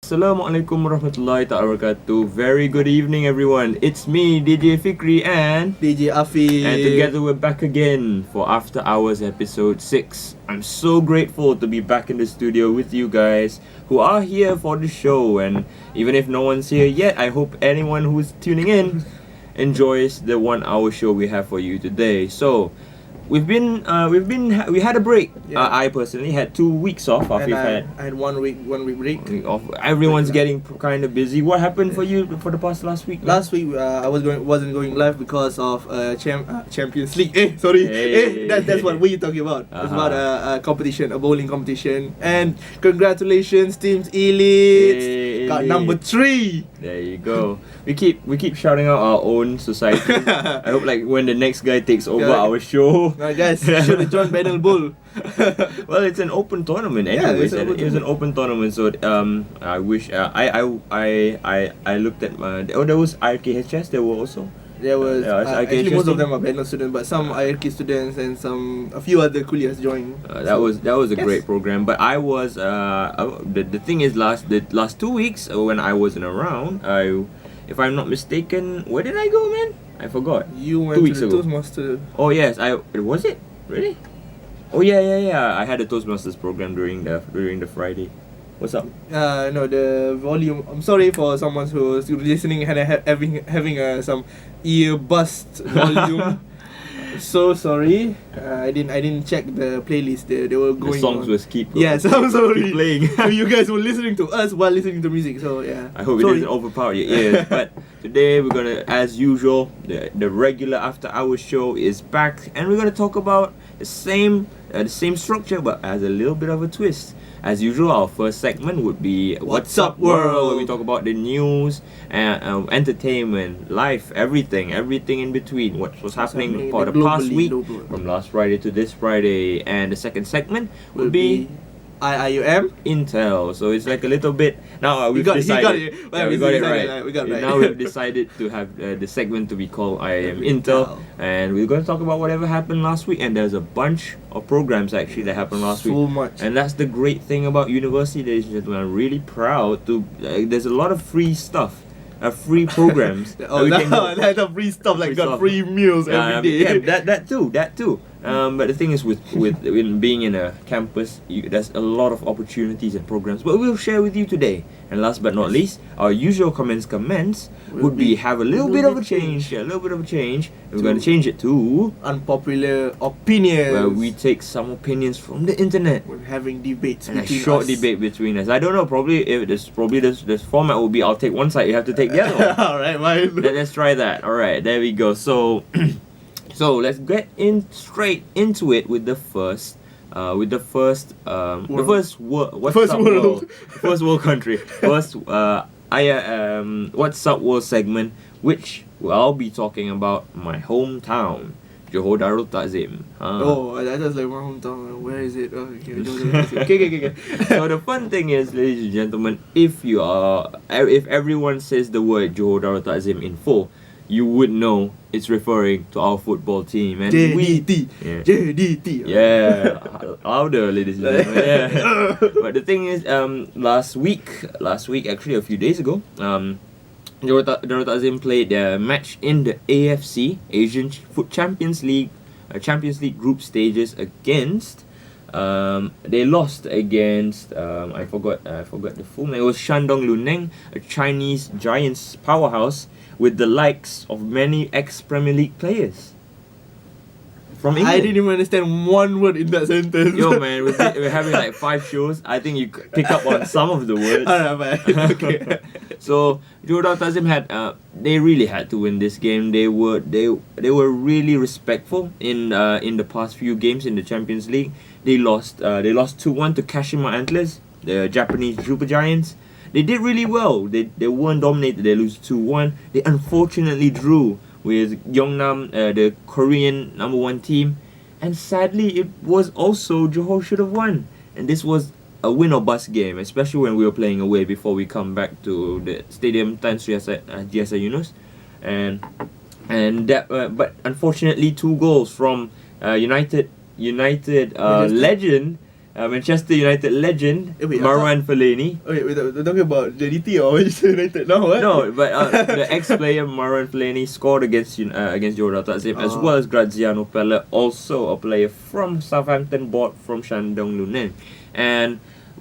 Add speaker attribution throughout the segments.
Speaker 1: Assalamualaikum warahmatullahi wabarakatuh. Very good evening, everyone. It's me, DJ Fikri, and
Speaker 2: DJ AFIF.
Speaker 1: And together we're back again for After Hours episode 6. I'm so grateful to be back in the studio with you guys who are here for the show. And even if no one's here yet, I hope anyone who's tuning in enjoys the 1 hour show we have for you today. So we had a break.
Speaker 2: Yeah.
Speaker 1: I personally had 2 weeks off.
Speaker 2: And I had 1 week break.
Speaker 1: Week off. Everyone's getting kind of busy. What happened for you for the past last week?
Speaker 2: Last week I wasn't going live because of Champions League. That's what we're talking about. It's about a competition, a bowling competition. And congratulations, teams Elite got number 3.
Speaker 1: There you go. We keep shouting out our own society. I hope like when the next guy takes over our show.
Speaker 2: Guys, should have joined Banner Bull.
Speaker 1: Well, it's an open tournament anyways.
Speaker 2: Yeah,
Speaker 1: it's an open tournament. So I wish I looked at there was RKHS. There were also.
Speaker 2: There was actually most of
Speaker 1: team.
Speaker 2: them are Banner students, but some IRK students and a few other kuliahs joined.
Speaker 1: That was a great program. But I was the thing is the last 2 weeks when I wasn't around, if I'm not mistaken, where did I go, man? I forgot.
Speaker 2: You went
Speaker 1: 2 weeks
Speaker 2: to the
Speaker 1: ago.
Speaker 2: Toastmaster.
Speaker 1: Oh yes, was it really? Oh yeah. I had a Toastmasters program during the Friday. What's up?
Speaker 2: No, the volume. I'm sorry for someone who's listening and having some ear bust volume. So sorry. I didn't check the playlist. They were going.
Speaker 1: The songs
Speaker 2: on.
Speaker 1: was keep.
Speaker 2: Yes, I'm sorry.
Speaker 1: Keep playing.
Speaker 2: So you guys were listening to us while listening to music. So yeah.
Speaker 1: I hope it doesn't overpower your ears. But today we're gonna, as usual, the regular After Hours show is back, and we're gonna talk about the same structure, but as a little bit of a twist. As usual, our first segment would be What's Up World, where we talk about the news, entertainment, life, everything in between. What was happening for the past week, from last Friday to this Friday. And the second segment will be
Speaker 2: Iium
Speaker 1: Intel. So it's like a little bit. Now we got it right. Now we've decided to have the segment to be called Iium Intel, and we're going to talk about whatever happened last week. And there's a bunch of programs actually that happened last week.
Speaker 2: So much.
Speaker 1: And that's the great thing about university, ladies and gentlemen. I'm really proud to. There's a lot of free stuff. Free programs.
Speaker 2: Like free stuff, like got free meals every day.
Speaker 1: Yeah, that too. But the thing is, with being in a campus, there's a lot of opportunities and programs. But we'll share with you today. And last but not least, our usual comments would be have a little bit of a change. We're going to change it to
Speaker 2: unpopular opinions,
Speaker 1: where we take some opinions from the internet.
Speaker 2: We're having debates
Speaker 1: and
Speaker 2: between
Speaker 1: a short
Speaker 2: us.
Speaker 1: debate between us. I don't know. Probably this format will be I'll take one side, you have to take the other one.
Speaker 2: All right, fine.
Speaker 1: Let's try that. All right, there we go. So let's get straight into it with the first world country. First What's Up World segment, which I'll be talking about my hometown, Johor Darul Ta'zim.
Speaker 2: That's like my hometown. Where is it? Okay.
Speaker 1: So the fun thing is, ladies and gentlemen, if everyone says the word Johor Darul Ta'zim in full, you would know it's referring to our football team. And
Speaker 2: JDT.
Speaker 1: Yeah, louder, ladies and gentlemen. Yeah. But the thing is, last week, actually a few days ago, Johor Ta'zim played their match in the AFC Asian Champions League group stages against. They lost against I forgot the full name. It was Shandong Luneng, a Chinese Giants powerhouse with the likes of many ex-Premier League players from England.
Speaker 2: I didn't even understand one word in that sentence.
Speaker 1: Yo man, we're having like 5 shows. I think you pick up on some of the words.
Speaker 2: Alright, okay.
Speaker 1: So Johor Ta'zim they really had to win this game. They were really respectful in the past few games in the Champions League. They lost 2-1 to Kashima Antlers, the Japanese Super Giants. They did really well. They weren't dominated. They lose 2-1. They unfortunately drew with Yeongnam, the Korean number 1 team, and sadly it was also Johor should have won. And this was a win or bust game, especially when we were playing away before we come back to the stadium Tan Sri Yunus, and that but unfortunately 2 goals from United
Speaker 2: Manchester?
Speaker 1: legend, Manchester United legend
Speaker 2: Wait,
Speaker 1: Marwan Fellaini.
Speaker 2: Wait, we're talking about JDT or Manchester United now, what?
Speaker 1: No, but the ex-player Marwan Fellaini scored against Jordan Tazim, as well as Graziano Pelle, also a player from Southampton, bought from Shandong Luneng.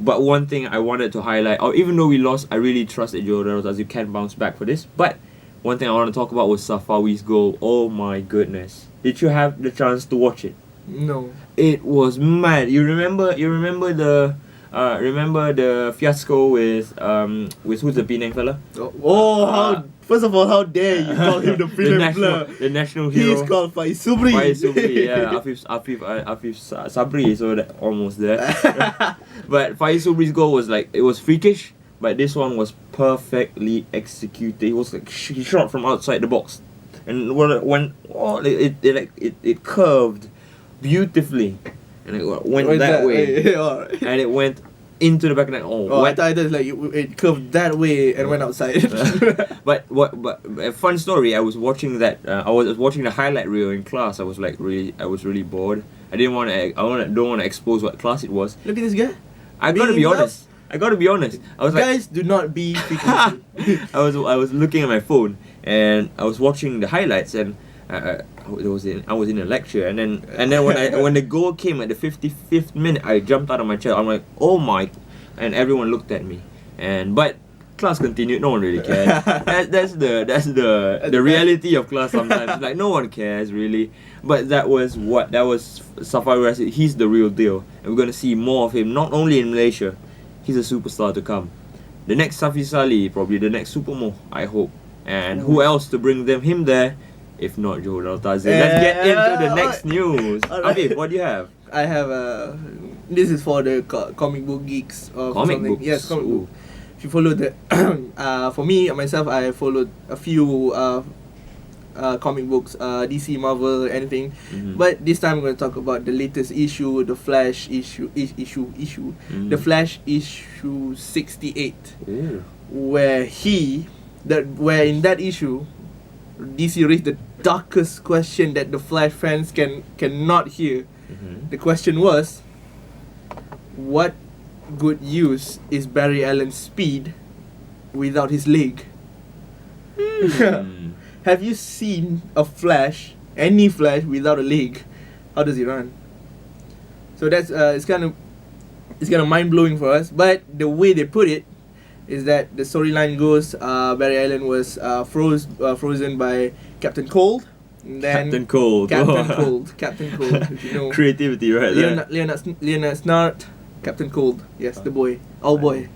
Speaker 1: But one thing I wanted to highlight, even though we lost, I really trust that Jordan Tazim can bounce back for this. But one thing I want to talk about was Safawi's goal. Oh my goodness! Did you have the chance to watch it?
Speaker 2: No.
Speaker 1: It was mad. You remember the fiasco with who's the Penang fella?
Speaker 2: First of all, how dare you call him the Penang fella?
Speaker 1: The national hero.
Speaker 2: He's called Faiz Subri.
Speaker 1: Yeah, Afif Sabri, so that almost there. But Faiz Subri's goal was like, it was freakish, but this one was perfectly executed. He was like, he shot from outside the box, and it curved beautifully, and it went that way, and it went into the back of the net.
Speaker 2: I thought it was like it curved that way and went outside.
Speaker 1: But a fun story. I was watching that. I was watching the highlight reel in class. I was really bored. I don't want to expose what class it was.
Speaker 2: Look at this guy.
Speaker 1: I gotta be honest. I was
Speaker 2: guys, do not be freaking.
Speaker 1: I was looking at my phone and I was watching the highlights, and I was in a lecture, and then when the goal came at the 55th minute, I jumped out of my chair. I'm like, oh my, and everyone looked at me, but class continued. No one really cared. That's the reality of class sometimes. Like, no one cares really. But that was Safari. He's the real deal, and we're gonna see more of him, not only in Malaysia. He's a superstar to come. The next Safi Salih, probably the next Supermo, I hope. And who else to bring him there if not Jordan Tazim? Let's get into the next news. Afif, what do you have?
Speaker 2: I have this is for the comic book geeks or
Speaker 1: comic
Speaker 2: something.
Speaker 1: books.
Speaker 2: Yes, comic book. If you follow the for me myself, I followed a few comic books, DC, Marvel, anything. But this time I'm going to talk about the latest issue, the Flash issue, the Flash issue 68, where in that issue, DC raised the darkest question that the Flash fans cannot hear. The question was, what good use is Barry Allen's speed without his leg? Have you seen any Flash without a leg? How does he run? So that's it's kind of mind blowing for us. But the way they put it is that the storyline goes, Barry Allen was frozen by Captain Cold. And then
Speaker 1: Captain Cold.
Speaker 2: Captain Cold. If you know.
Speaker 1: Creativity, right there.
Speaker 2: Leonard Snart, Captain Cold. Yes, the boy. Oh boy.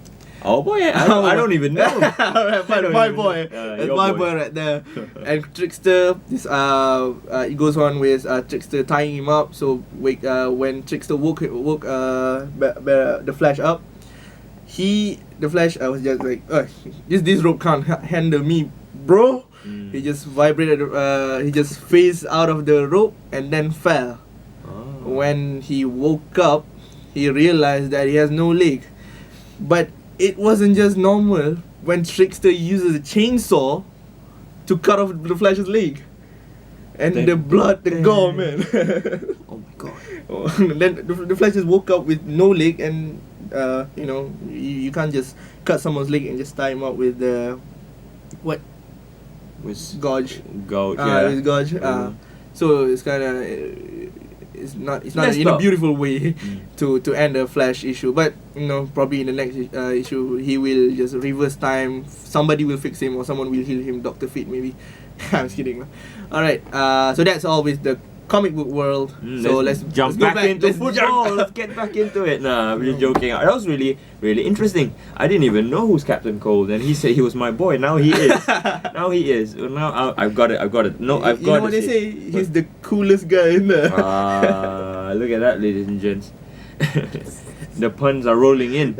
Speaker 1: Oh boy, I don't even know.
Speaker 2: my boy. That's my boy right there. And Trickster, it goes on with Trickster tying him up. So when Trickster woke the Flash up, the Flash was just like, this rope can't handle me, bro. He just vibrated. He just phased out of the rope and then fell. When he woke up, he realized that he has no leg, but it wasn't just normal when Trickster uses a chainsaw to cut off the Flash's leg. And the blood, the gore, man.
Speaker 1: Oh my god.
Speaker 2: And then the Flash just woke up with no leg, and you can't just cut someone's leg and just tie him up with what?
Speaker 1: With
Speaker 2: gauge.
Speaker 1: Yeah.
Speaker 2: With gauge. So it's kind of it's not in a beautiful way to end a Flash issue, but probably in the next issue he will just reverse time. Somebody will fix him, or someone will heal him. Dr. Fate maybe. I'm just kidding. All right. So that's all with the comic book world. So let's
Speaker 1: jump back into football. Let's get back into it. Nah, I'm just joking. That was really, really interesting. I didn't even know who's Captain Cold, and he said he was my boy. Now he is. Now I've got it. No, I've got it.
Speaker 2: You know what they say? He's the coolest guy in there.
Speaker 1: Look at that, ladies and gents. The puns are rolling in.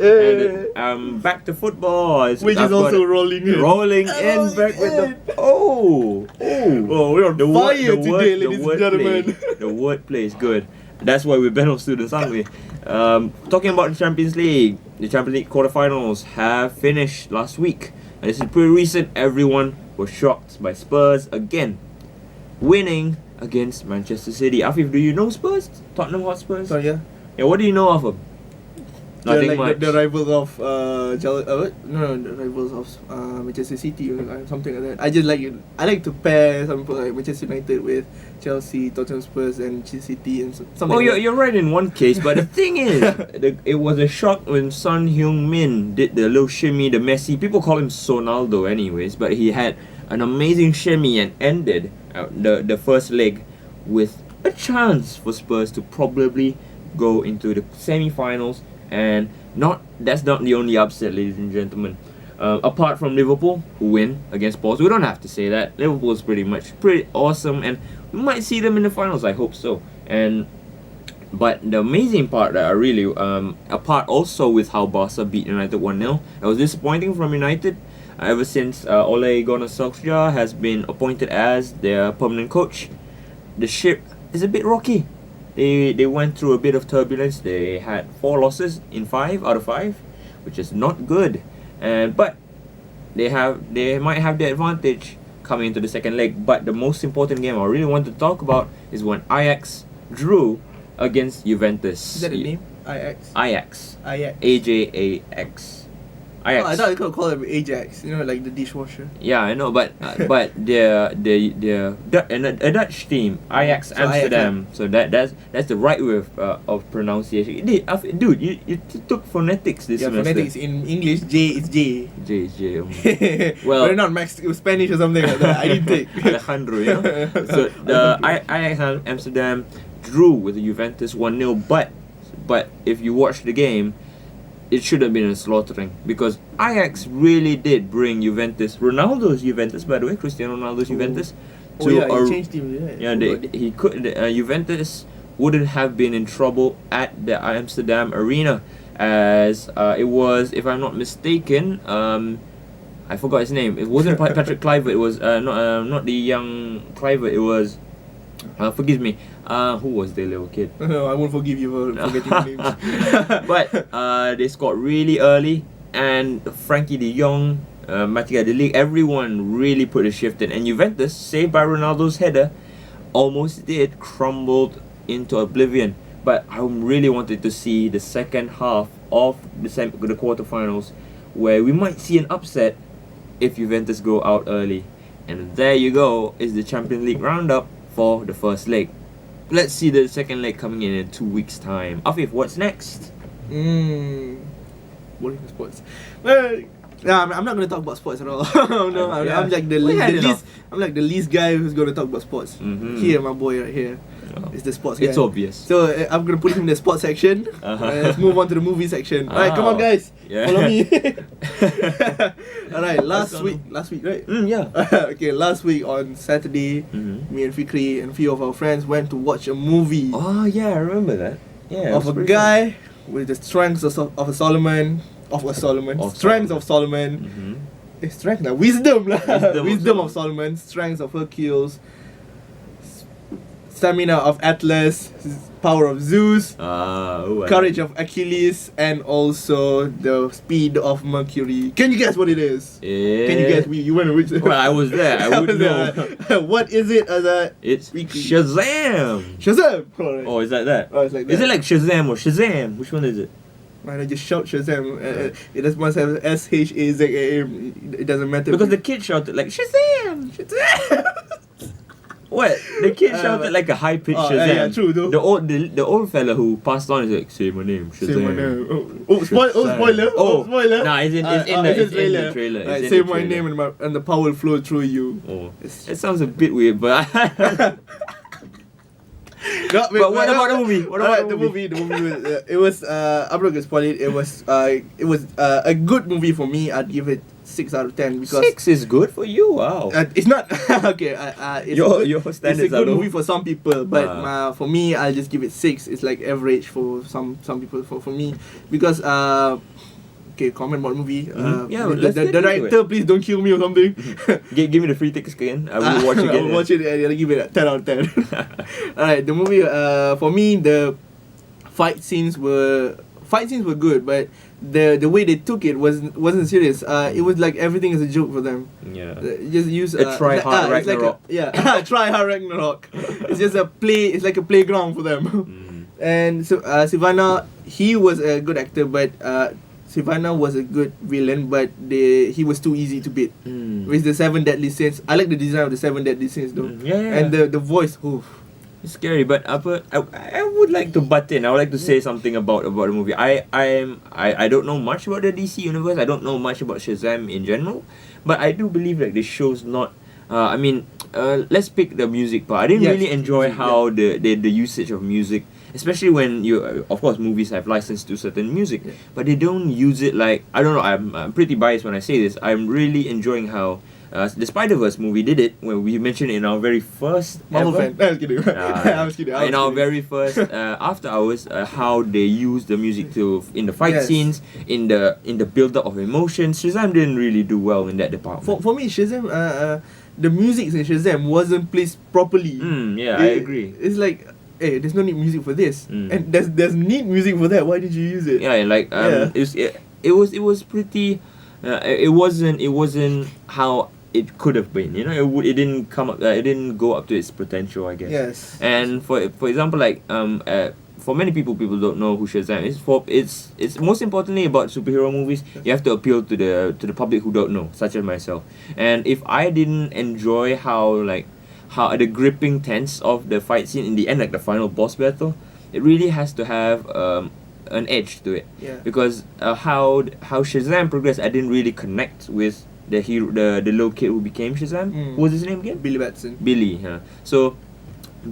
Speaker 1: And back to football.
Speaker 2: Which is also rolling in.
Speaker 1: Rolling in back with the... Oh,
Speaker 2: we're on fire today, ladies and gentlemen.
Speaker 1: The wordplay is good. That's why we're Benno students, aren't we? Talking about the Champions League. The Champions League quarterfinals have finished last week. And this is pretty recent. Everyone was shocked by Spurs again winning against Manchester City. Afif, do you know Spurs? Tottenham Hotspurs?
Speaker 2: So yeah.
Speaker 1: Yeah, what do you know of them?
Speaker 2: They're
Speaker 1: Nothing
Speaker 2: like
Speaker 1: much.
Speaker 2: the rivals of the rivals of Manchester City or something like that. I like to pair some people like Manchester United with Chelsea, Tottenham Spurs, and City and something.
Speaker 1: Oh,
Speaker 2: like that.
Speaker 1: you're right in one case, but the thing is, it was a shock when Son Heung-min did the little shimmy, the Messi. People call him Sonaldo anyways, but he had an amazing shimmy and ended the first leg with a chance for Spurs to probably go into the semi-finals. And that's not the only upset, ladies and gentlemen. Apart from Liverpool, who win against Spurs, we don't have to say that. Liverpool's pretty awesome, and we might see them in the finals. I hope so. But the amazing part that I really, apart also with how Barca beat United 1-0, it was disappointing from United. Ever since Ole Gunnar Solskjaer has been appointed as their permanent coach, the ship is a bit rocky. They went through a bit of turbulence. They had 4 losses in 5 out of 5, which is not good. But they might have the advantage coming into the second leg. But the most important game I really want to talk about is when Ajax drew against Juventus.
Speaker 2: Is that the name? Ajax.
Speaker 1: Ajax.
Speaker 2: Ajax.
Speaker 1: AJAX. Ajax.
Speaker 2: Oh, I thought you could call it Ajax. You know, like the dishwasher.
Speaker 1: Yeah, I know, but they're a Dutch team, Ajax
Speaker 2: So
Speaker 1: Amsterdam. So that's the right way of pronunciation. Dude, you took phonetics this semester.
Speaker 2: Phonetics in English. J is J.
Speaker 1: J is J. Well,
Speaker 2: We're not Spanish or something like that. I didn't take.
Speaker 1: Alejandro, you know. So the Ajax Amsterdam drew with the Juventus 1-0, but if you watch the game, it should have been a slaughtering, because Ajax really did bring Ronaldo's Juventus, by the way, Cristiano Ronaldo's Juventus,
Speaker 2: Oh yeah, he changed team.
Speaker 1: yeah, he could. Juventus wouldn't have been in trouble at the Amsterdam arena, as it was, if I'm not mistaken, I forgot his name. It wasn't Patrick Kluivert. It was not the young Kluivert. It was. Forgive me. Who was the little kid?
Speaker 2: I won't forgive you for forgetting names.
Speaker 1: But they scored really early, and Frankie de Jong, Mattia de Ligt, everyone really put a shift in. And Juventus, saved by Ronaldo's header, almost crumbled into oblivion. But I really wanted to see the second half of the quarterfinals, where we might see an upset if Juventus go out early. And there you go, is the Champions League roundup for the first leg. Let's see the second leg coming in 2 weeks' time. Afif, what's next?
Speaker 2: Boring sports. Well, I'm not gonna talk about sports at all. No, I'm like the least. I'm like the least guy who's gonna talk about sports.
Speaker 1: Mm-hmm.
Speaker 2: Here, my boy right here. It's the sports guy.
Speaker 1: It's obvious.
Speaker 2: So I'm gonna put him in the sports section. Let's move on to the movie section. Alright, come on guys.
Speaker 1: Yeah.
Speaker 2: Follow me. Alright, last week, right?
Speaker 1: Yeah.
Speaker 2: Okay, last week on Saturday, me and Fikri and a few of our friends went to watch a movie
Speaker 1: Oh yeah, I remember that. Yeah.
Speaker 2: of a guy with the strengths of Solomon. Strengths of Solomon. Strength now. Wisdom
Speaker 1: Wisdom
Speaker 2: of Solomon. Strengths of Hercules. Stamina of Atlas. Power of Zeus. Courage of Achilles. And also the speed of Mercury. Can you guess what it is?
Speaker 1: Yeah.
Speaker 2: Can you guess? You went to which?
Speaker 1: Well, I was there. I would know.
Speaker 2: What is it?
Speaker 1: It's Shazam.
Speaker 2: Shazam! Alright.
Speaker 1: Oh, is that?
Speaker 2: Oh, it's like that.
Speaker 1: Is it like Shazam or Shazam? Which one is it?
Speaker 2: Man, I just shout Shazam. It just must have SHAZAM. It doesn't matter.
Speaker 1: Because the kid shouted like Shazam. What? The kid shouted like a high pitched Shazam.
Speaker 2: Yeah, true though.
Speaker 1: The old fella who passed on is like, say my name, Shazam.
Speaker 2: Say my name. Spoiler. Spoiler.
Speaker 1: Nah, it's in the trailer.
Speaker 2: Right,
Speaker 1: It's
Speaker 2: say
Speaker 1: in the
Speaker 2: my
Speaker 1: trailer.
Speaker 2: name and the power will flow through you.
Speaker 1: Oh, it sounds a bit weird, but
Speaker 2: No,
Speaker 1: but what about the movie? What about
Speaker 2: the movie? The movie was, it was I'm not gonna spoil it. It was a good movie for me. I'd give it 6 out of 10 because
Speaker 1: 6 is good for you. Wow.
Speaker 2: It's not okay.
Speaker 1: Your
Speaker 2: it's
Speaker 1: standards
Speaker 2: a good
Speaker 1: are low.
Speaker 2: movie for some people, but for me, I'll just give it 6. It's like average for some people. For me, because okay, comment about movie.
Speaker 1: Yeah,
Speaker 2: the director, please don't kill me or something.
Speaker 1: Give me the free tickets again. I will watch again.
Speaker 2: I will watch it and I'll give it a 10 out of 10. Alright, the movie, for me, the fight scenes were fight scenes were good, but the way they took it wasn't serious. It was like everything is a joke for them.
Speaker 1: Yeah.
Speaker 2: Just use
Speaker 1: A try-hard Ragnarok.
Speaker 2: Try hard Ragnarok. It's just a play. It's like a playground for them. And so Sivana, he was a good actor, but Sivana was a good villain, but he was too easy to beat. With the 7 deadly sins, I like the design of the 7 deadly sins though. And the voice,
Speaker 1: it's scary. But I would like to butt in. I would like to say something about the movie. I don't know much about the DC universe. I don't know much about Shazam in general, but I do believe like the show's not. Let's pick the music part. I didn't really enjoy how the usage of music, especially when of course movies have license to certain music, but they don't use it like, I don't know, I'm pretty biased when I say this. I'm really enjoying how the Spider-Verse movie did it, when we mentioned in our very first
Speaker 2: Marvel fan. I was kidding. I was kidding.
Speaker 1: In our very first After Hours, how they use the music in the fight scenes, in the build-up of emotions. Shazam didn't really do well in that department.
Speaker 2: For me, Shazam, the music in Shazam wasn't placed properly.
Speaker 1: I agree.
Speaker 2: It's like, hey, there's no need music for this, and there's need music for that. Why did you use it?
Speaker 1: It was pretty. It wasn't how it could have been. It didn't come up. It didn't go up to its potential, I guess.
Speaker 2: Yes.
Speaker 1: And for example, like for many people don't know who Shazam is. It's most importantly about superhero movies. You have to appeal to the public who don't know, such as myself. And if I didn't enjoy how the gripping tense of the fight scene in the end, like the final boss battle, it really has to have an edge to it. Because how Shazam progressed, I didn't really connect with the hero, the little kid who became Shazam. What was his name again?
Speaker 2: Billy Batson.
Speaker 1: Billy. So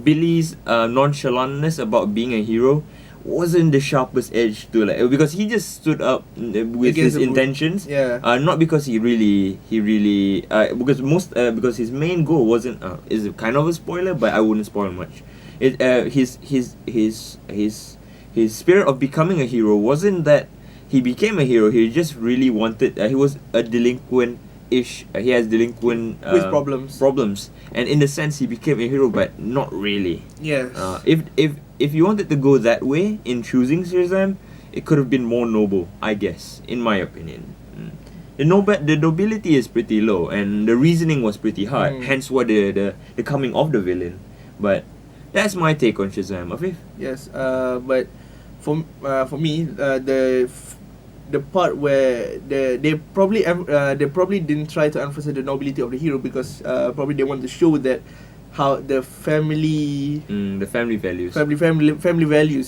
Speaker 1: Billy's nonchalantness about being a hero wasn't the sharpest edge to because he just stood up with his intentions. Not because he really because his main goal wasn't is kind of a spoiler, but I wouldn't spoil much. His spirit of becoming a hero wasn't that he became a hero. He just really wanted. He was a delinquent-ish. He has delinquent
Speaker 2: with problems.
Speaker 1: And in the sense, he became a hero, but not really.
Speaker 2: Yes.
Speaker 1: If you wanted to go that way in choosing Shazam, it could have been more noble, I guess, in my opinion. The nobility is pretty low, and the reasoning was pretty hard. Hence, what the coming of the villain. But that's my take on Shazam, Afif.
Speaker 2: Yes. But for me, the part where they probably didn't try to emphasize the nobility of the hero, because probably they want to show that how the family values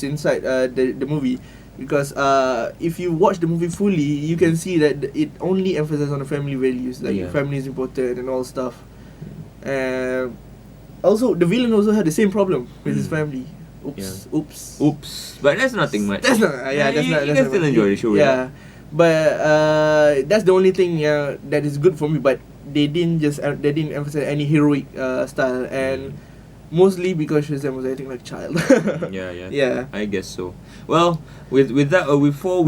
Speaker 2: inside the movie. Because if you watch the movie fully, you can see that it only emphasizes on the family values, like family is important and all stuff. Also, the villain also had the same problem with his family. Oops.
Speaker 1: But that's nothing much.
Speaker 2: That's not. You
Speaker 1: can still enjoy the show.
Speaker 2: But that's the only thing that is good for me. But they didn't emphasize any heroic style, and mostly because Shazam was acting like a child.
Speaker 1: Yeah. I guess so. Well, with that, before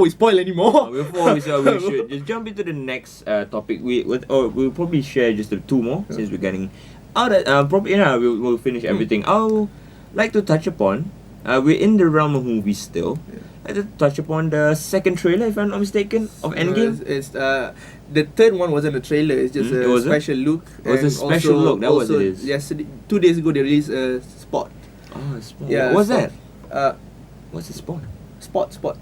Speaker 2: we spoil anymore,
Speaker 1: we should just jump into the next topic. We'll probably share just the 2 more since we're getting out. We'll finish everything. I'll like to touch upon. We're in the realm of movies still. I'd like to touch upon the second trailer, if I'm not mistaken, of Endgame.
Speaker 2: It's the third one wasn't a trailer. It's just a special look.
Speaker 1: It was a special look. That was it. Is.
Speaker 2: Yesterday, 2 days ago, they released a spot.
Speaker 1: Oh, a spot.
Speaker 2: Yeah,
Speaker 1: what's that? What's a spot?
Speaker 2: Spot.
Speaker 1: Sports.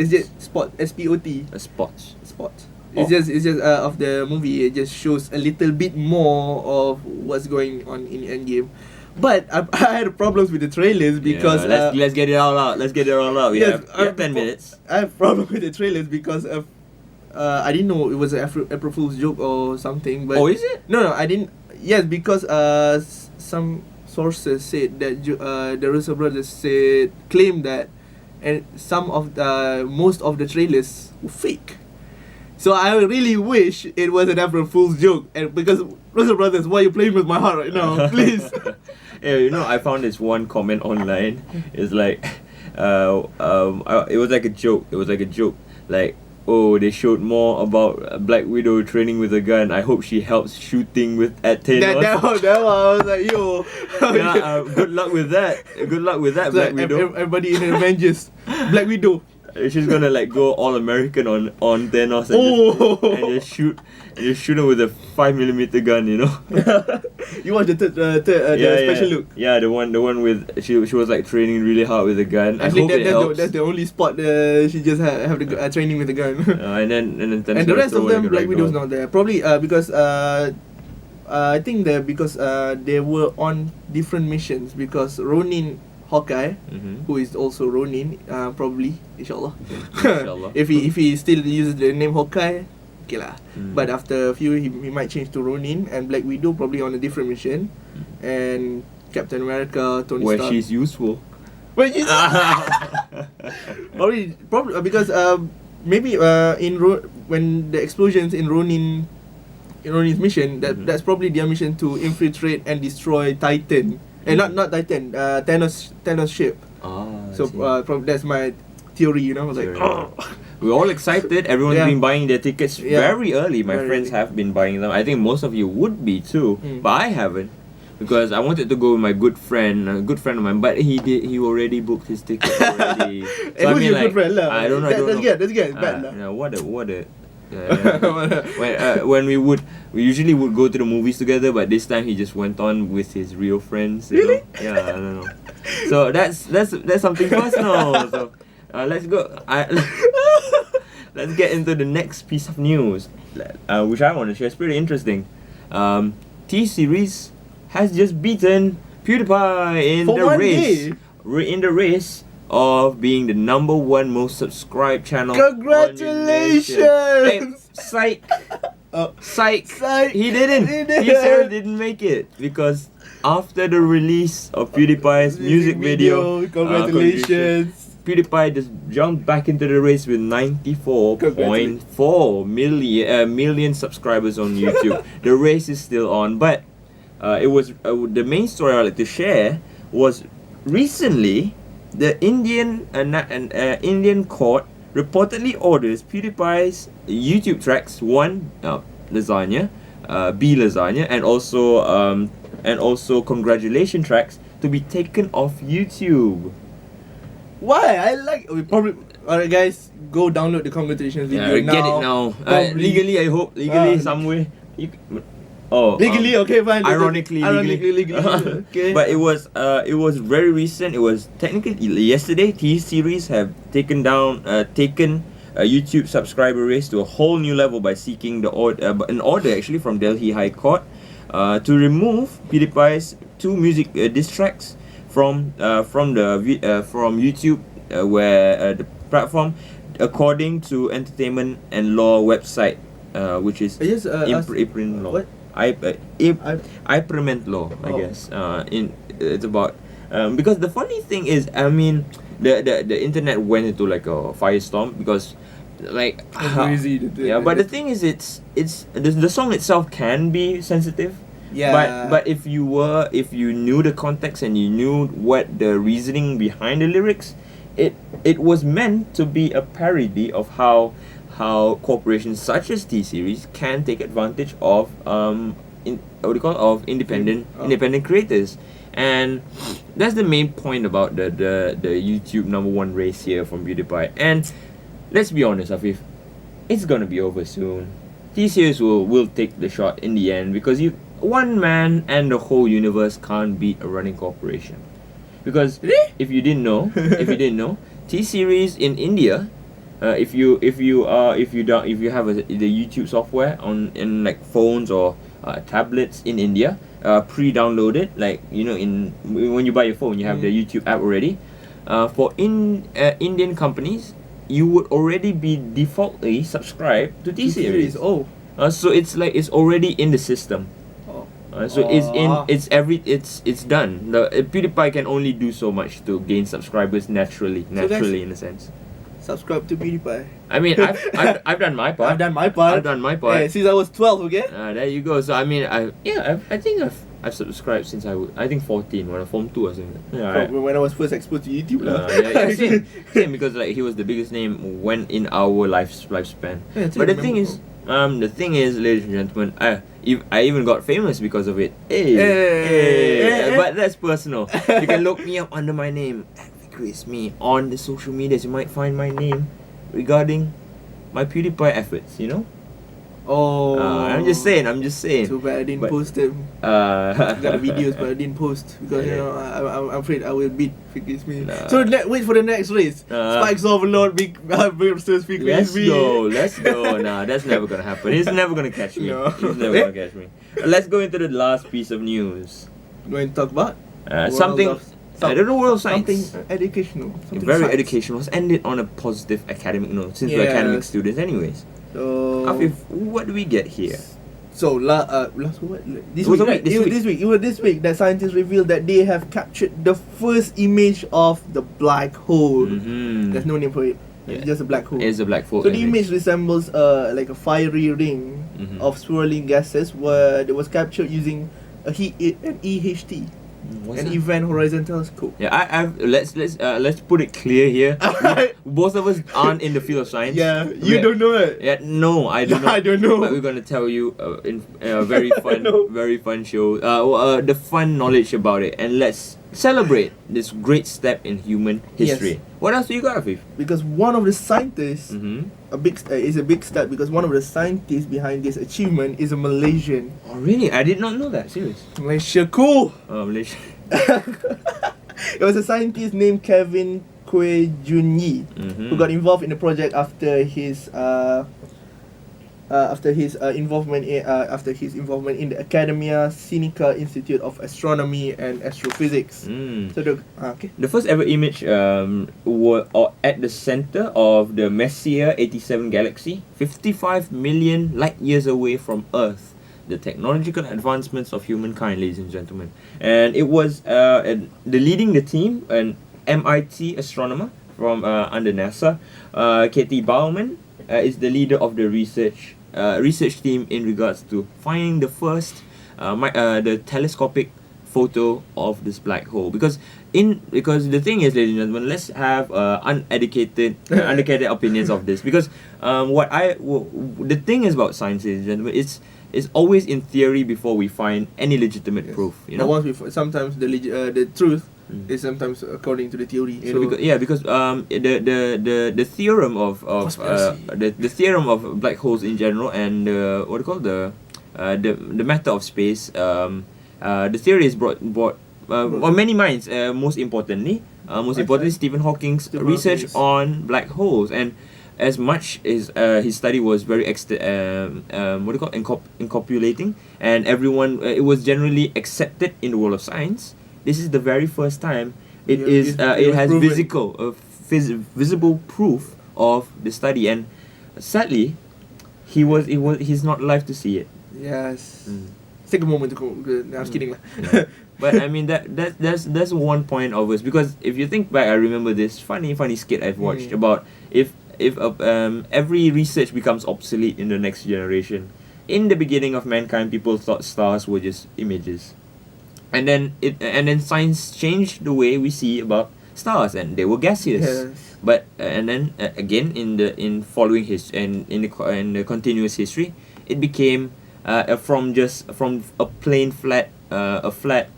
Speaker 2: It's just spot. SPOT.
Speaker 1: A spot.
Speaker 2: It's just of the movie. It just shows a little bit more of what's going on in Endgame. But I had problems with the trailers because
Speaker 1: let's get it all out. We have 10 minutes.
Speaker 2: I have problems with the trailers because of I didn't know it was an April Fool's joke or something. But
Speaker 1: is it?
Speaker 2: No, I didn't. Yes, because some sources said that the Russo brothers claimed that, and most of the trailers were fake. So I really wish it was an April Fool's joke, and because Russo brothers, why are you playing with my heart right now? Please.
Speaker 1: I found this one comment online. It's like, it was like a joke. Like, oh, they showed more about Black Widow training with a gun. I hope she helps shooting at Thanos.
Speaker 2: That one, I was like, yo.
Speaker 1: Good luck with that. Black Widow.
Speaker 2: Everybody in the Avengers. Black Widow.
Speaker 1: She's gonna like go all American on Thanos and just shoot him with a 5mm gun, you know.
Speaker 2: You watched the special look.
Speaker 1: Yeah, the one with she was like training really hard with a gun.
Speaker 2: Actually, that's the only spot she just have the training with a gun.
Speaker 1: And then
Speaker 2: the rest of them, Black Widow's not there. Probably because I think that because they were on different missions, because Ronin Hawkeye, who is also Ronin, probably, inshallah. if he still uses the name Hawkeye, okay lah. But after a few, he might change to Ronin, and Black Widow probably on a different mission, and Captain America, Tony Stark.
Speaker 1: Where she's useful.
Speaker 2: Where she's probably because maybe when the explosions in Ronin's mission, that's probably their mission to infiltrate and destroy Titan. Not Titan, Thanos ship. So that's my theory, you know. I was like,
Speaker 1: we're all excited. Everyone's been buying their tickets very early. My friends have been buying them. I think most of you would be too, but I haven't, because I wanted to go with my good friend, a good friend of mine, but he already booked his ticket already. So
Speaker 2: I mean, like, good friend,
Speaker 1: I don't know.
Speaker 2: That's good. Bad lah.
Speaker 1: What a. When we usually would go to the movies together, but this time he just went on with his real friends.
Speaker 2: Really?
Speaker 1: Yeah, I don't know. So that's something personal. So let's go. Let's get into the next piece of news, which I want to share. It's pretty interesting. T-Series has just beaten PewDiePie in the race of being the number one most subscribed channel.
Speaker 2: Congratulations!
Speaker 1: Hey, psych! Psych! He didn't. T-Series didn't make it, because after the release of PewDiePie's music video,
Speaker 2: congratulations!
Speaker 1: PewDiePie just jumped back into the race with 94.4 million subscribers on YouTube. The race is still on, but it was the main story I'd like to share was recently. The Indian court reportedly orders PewDiePie's YouTube tracks 1, Lasagna, B Lasagna, and also congratulation tracks to be taken off YouTube.
Speaker 2: Why? Alright guys, go download the congratulations video now.
Speaker 1: Get it now. Legally, I hope. Somewhere.
Speaker 2: Legally, okay, fine.
Speaker 1: Ironically. Okay. But it was very recent. It was technically yesterday. T-Series have taken YouTube subscriber race to a whole new level by seeking an order actually from Delhi High Court to remove PewDiePie's 2 music diss tracks from YouTube, where the platform, according to Entertainment and Law website, which is Iprint Law.
Speaker 2: What?
Speaker 1: Iprement Law, I guess. It's about because the funny thing is, I mean, the internet went into like a firestorm because like
Speaker 2: crazy.
Speaker 1: But the thing is, it's the song itself can be sensitive.
Speaker 2: Yeah.
Speaker 1: But if you knew the context and you knew what the reasoning behind the lyrics, it was meant to be a parody of how corporations such as T-Series can take advantage of independent creators. And that's the main point about the YouTube number one race here from PewDiePie. And let's be honest, Afif, it's gonna be over soon. T-Series will take the shot in the end, because one man and the whole universe can't beat a running corporation. Because if you didn't know, T-Series in India, if you have the YouTube software in like phones or tablets in India, pre-downloaded, like when you buy your phone, you have the YouTube app already. For Indian companies, you would already be defaultly subscribed to T-Series.
Speaker 2: So
Speaker 1: it's like it's already in the system. So it's done. The PewDiePie can only do so much to gain subscribers naturally in a sense.
Speaker 2: Subscribe to PewDiePie.
Speaker 1: I mean, I've done my part.
Speaker 2: I've done my part. Since I was 12, okay?
Speaker 1: There you go. So I mean, I think I've subscribed since I think 14 when I formed 2 or something.
Speaker 2: When I was first exposed to YouTube.
Speaker 1: Same, because like he was the biggest name when in our lifespan. But the thing is, ladies and gentlemen, I even got famous because of it. But that's personal. You can look me up under my name. disgrace me on the social medias. You might find my name regarding my PewDiePie efforts, you know?
Speaker 2: Oh,
Speaker 1: I'm just saying.
Speaker 2: Too bad I didn't post them. Got videos, but I didn't post because I'm afraid I will beat Fikri Ismi. So wait for the next race. Spikes Overlord versus Fikri Ismi.
Speaker 1: Let's go. Nah, that's never gonna happen. He's never gonna catch me.
Speaker 2: No.
Speaker 1: He's never gonna catch me. Let's go into the last piece of news.
Speaker 2: Going to talk about
Speaker 1: Something. I don't know, world of science.
Speaker 2: Something educational. Something
Speaker 1: very
Speaker 2: science.
Speaker 1: educational. Was ended on a positive academic note since we're academic students, anyways.
Speaker 2: So
Speaker 1: AFIF, what do we get here?
Speaker 2: So last what? This week. It was this week that scientists revealed that they have captured the first image of the black hole.
Speaker 1: Mm-hmm.
Speaker 2: There's no name for it. It's just a black hole.
Speaker 1: It's a black hole.
Speaker 2: So the image resembles like a fiery ring of swirling gases where it was captured using an EHT.
Speaker 1: What's
Speaker 2: an
Speaker 1: that?
Speaker 2: Event Horizon Telescope.
Speaker 1: Yeah, let's put it clear here. Both of us aren't in the field of science.
Speaker 2: Yeah, you don't know it.
Speaker 1: Yeah, no, I don't know.
Speaker 2: I don't know.
Speaker 1: But we're gonna tell you in a very fun show. The fun knowledge about it, and let's celebrate this great step in human history.
Speaker 2: Yes.
Speaker 1: What else do you got, Afif?
Speaker 2: Because one of the scientists,
Speaker 1: Mm-hmm.
Speaker 2: is a big step because one of the scientists behind this achievement is a Malaysian.
Speaker 1: Oh, really? I did not know that. Serious?
Speaker 2: Malaysia, cool.
Speaker 1: Malaysia.
Speaker 2: It was a scientist named Kevin Kwee Jun Yi who got involved in the project after his involvement in the Academia Sinica Institute of Astronomy and Astrophysics. So
Speaker 1: the first ever image were at the center of the Messier 87 galaxy, 55 million light years away from Earth. The technological advancements of humankind, ladies and gentlemen. And it was leading the team, an MIT astronomer from under NASA, Katie Bauman, is the leader of the research team in regards to finding the first the telescopic photo of this black hole. Because the thing is, ladies and gentlemen, let's have uneducated opinions of this. Because the thing is about science, ladies and gentlemen, it's always in theory before we find any legitimate proof. You know,
Speaker 2: but once sometimes the truth is sometimes according to the theory.
Speaker 1: Because the theorem of the theorem of black holes in general, and the matter of space. The theory is brought on many minds. Most importantly, Stephen Hawking's research on black holes, and as much as his study was very incopulating, and everyone it was generally accepted in the world of science. This is the very first time it has visible proof of the study, and sadly, he's not alive to see it.
Speaker 2: Yes. Take a moment to go. I was kidding.
Speaker 1: But I mean that's one point of us, because if you think back, I remember this funny skit I've watched about if every research becomes obsolete in the next generation. In the beginning of mankind, people thought stars were just images, and then science changed the way we see about stars, and they were gaseous.
Speaker 2: Yes.
Speaker 1: But and then again in the continuous history, it became from a plain flat flat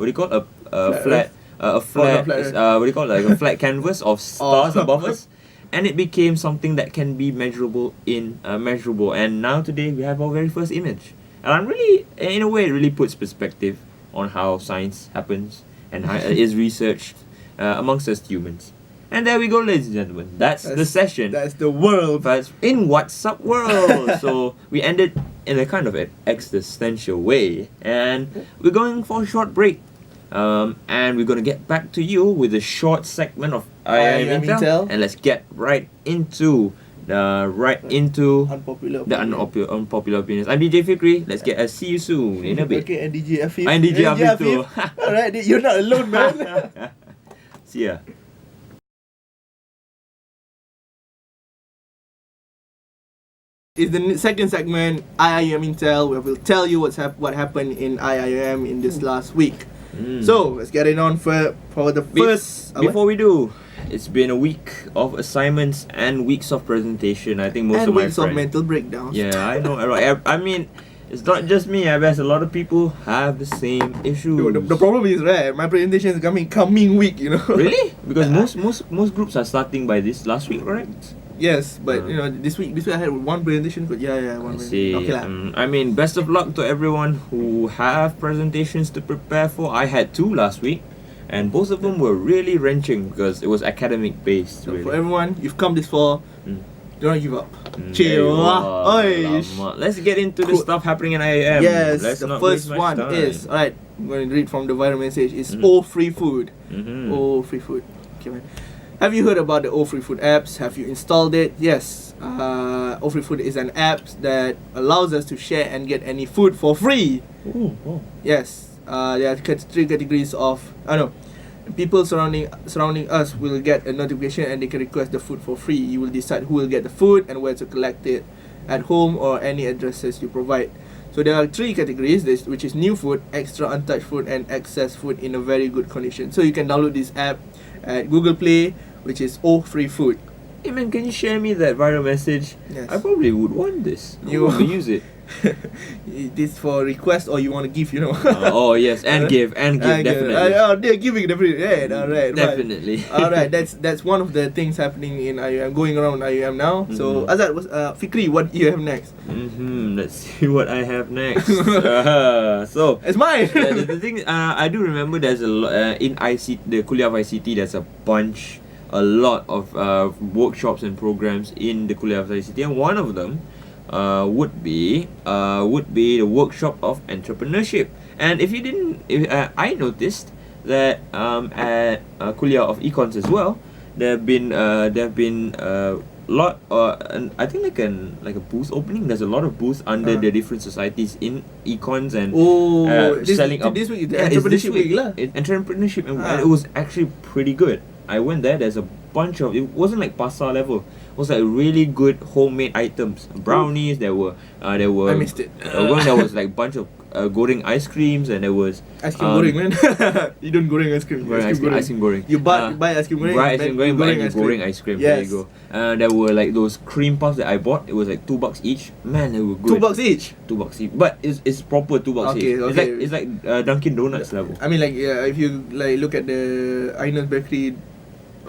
Speaker 1: canvas of stars above us, and it became something that can be measurable, and now today we have our very first image. And I'm really, in a way, it really puts perspective on how science happens and how it is researched amongst us humans. And there we go, ladies and gentlemen. That's the session.
Speaker 2: That's the world.
Speaker 1: But in What's Up World. So we ended in a kind of an existential way, and we're going for a short break. And we're gonna get back to you with a short segment of Iium Intel, and let's get right into unpopular opinions. I'm DJ Fikri. Let's get see you soon in a bit.
Speaker 2: Okay, and DJ AFIF.
Speaker 1: I'm DJ AFIF too.
Speaker 2: Alright, you're not alone, man.
Speaker 1: See ya.
Speaker 2: It's the second segment, Iium Intel, where we'll tell you what happened in Iium in this last week. So let's get it on for the first.
Speaker 1: Before we do, it's been a week of assignments and weeks of presentation. I think most of my friends
Speaker 2: of mental breakdowns.
Speaker 1: Yeah, I know. I mean, It's not just me. I guess a lot of people have the same issues.
Speaker 2: The problem is, right, my presentation is coming week, you know.
Speaker 1: Really? Because most groups are starting by this last week, correct?
Speaker 2: Yes, but you know, this week I had one presentation. But one.
Speaker 1: See,
Speaker 2: Okay lah.
Speaker 1: I mean, best of luck to everyone who have presentations to prepare for. I had 2 last week, and both of them were really wrenching because it was academic based.
Speaker 2: So
Speaker 1: Really.
Speaker 2: for everyone, you've come this far.
Speaker 1: Mm.
Speaker 2: Don't give up.
Speaker 1: There
Speaker 2: Chill.
Speaker 1: you are.
Speaker 2: Oi.
Speaker 1: Let's get into the
Speaker 2: Cool.
Speaker 1: stuff happening in IIM.
Speaker 2: Yes,
Speaker 1: Let's
Speaker 2: the
Speaker 1: not
Speaker 2: first
Speaker 1: waste much
Speaker 2: one
Speaker 1: time.
Speaker 2: is alright. I'm going to read from the viral message. It's
Speaker 1: Mhm.
Speaker 2: all free food.
Speaker 1: Mhm.
Speaker 2: All free food. Okay, man. Have you heard about the all free food apps? Have you installed it? Yes. All free food is an app that allows us to share and get any food for free.
Speaker 1: Ooh, oh.
Speaker 2: Yes. There are 3 categories of people surrounding us will get a notification and they can request the food for free. You will decide who will get the food and where to collect it, at home or any addresses you provide. So there are 3 categories, which is new food, extra untouched food, and excess food in a very good condition. So you can download this app at Google Play, which is all free food.
Speaker 1: Hey man, can you share me that viral message?
Speaker 2: Yes.
Speaker 1: I probably would want this. I
Speaker 2: You-
Speaker 1: want to use it.
Speaker 2: This for request or you want to give, you know?
Speaker 1: Oh yes, and give, definitely.
Speaker 2: They're giving definitely. Yeah, alright.
Speaker 1: Definitely.
Speaker 2: Alright, that's one of the things happening in IUM, going around IUM now. So
Speaker 1: Mhm.
Speaker 2: Azad, Fikri, what do you have next?
Speaker 1: Let's see what I have next. So
Speaker 2: It's mine.
Speaker 1: the thing, I do remember there's in ICT, the Kuliah of ICT, there's a lot of workshops and programs in the Kuliah of ICT, and one of them would be the workshop of entrepreneurship. And if you didn't, I noticed that at Kuliah of Econs as well, there have been lot and I think like a booth opening. There's a lot of booths under the different societies in econs and selling up.
Speaker 2: This week, the
Speaker 1: Yeah, it's this
Speaker 2: entrepreneurship week lah.
Speaker 1: entrepreneurship, and it was actually pretty good. I went there. There's a bunch of, it wasn't like pasar level. It was like really good homemade items, brownies. There were
Speaker 2: I missed it.
Speaker 1: there was like bunch of goreng ice creams, and there was
Speaker 2: Ice cream goreng, man. You don't goreng ice cream.
Speaker 1: ice cream goreng.
Speaker 2: You buy ice cream goreng.
Speaker 1: Buy ice cream goreng, buy goreng ice cream. There
Speaker 2: Yes.
Speaker 1: you go. There were like those cream puffs that I bought. It was like $2 each. Man, they were good.
Speaker 2: $2 each.
Speaker 1: $2 each, but it's proper $2
Speaker 2: Okay,
Speaker 1: each.
Speaker 2: okay.
Speaker 1: It's like Dunkin' Donuts level.
Speaker 2: I mean, like, if you like look at the Ainus Bakery,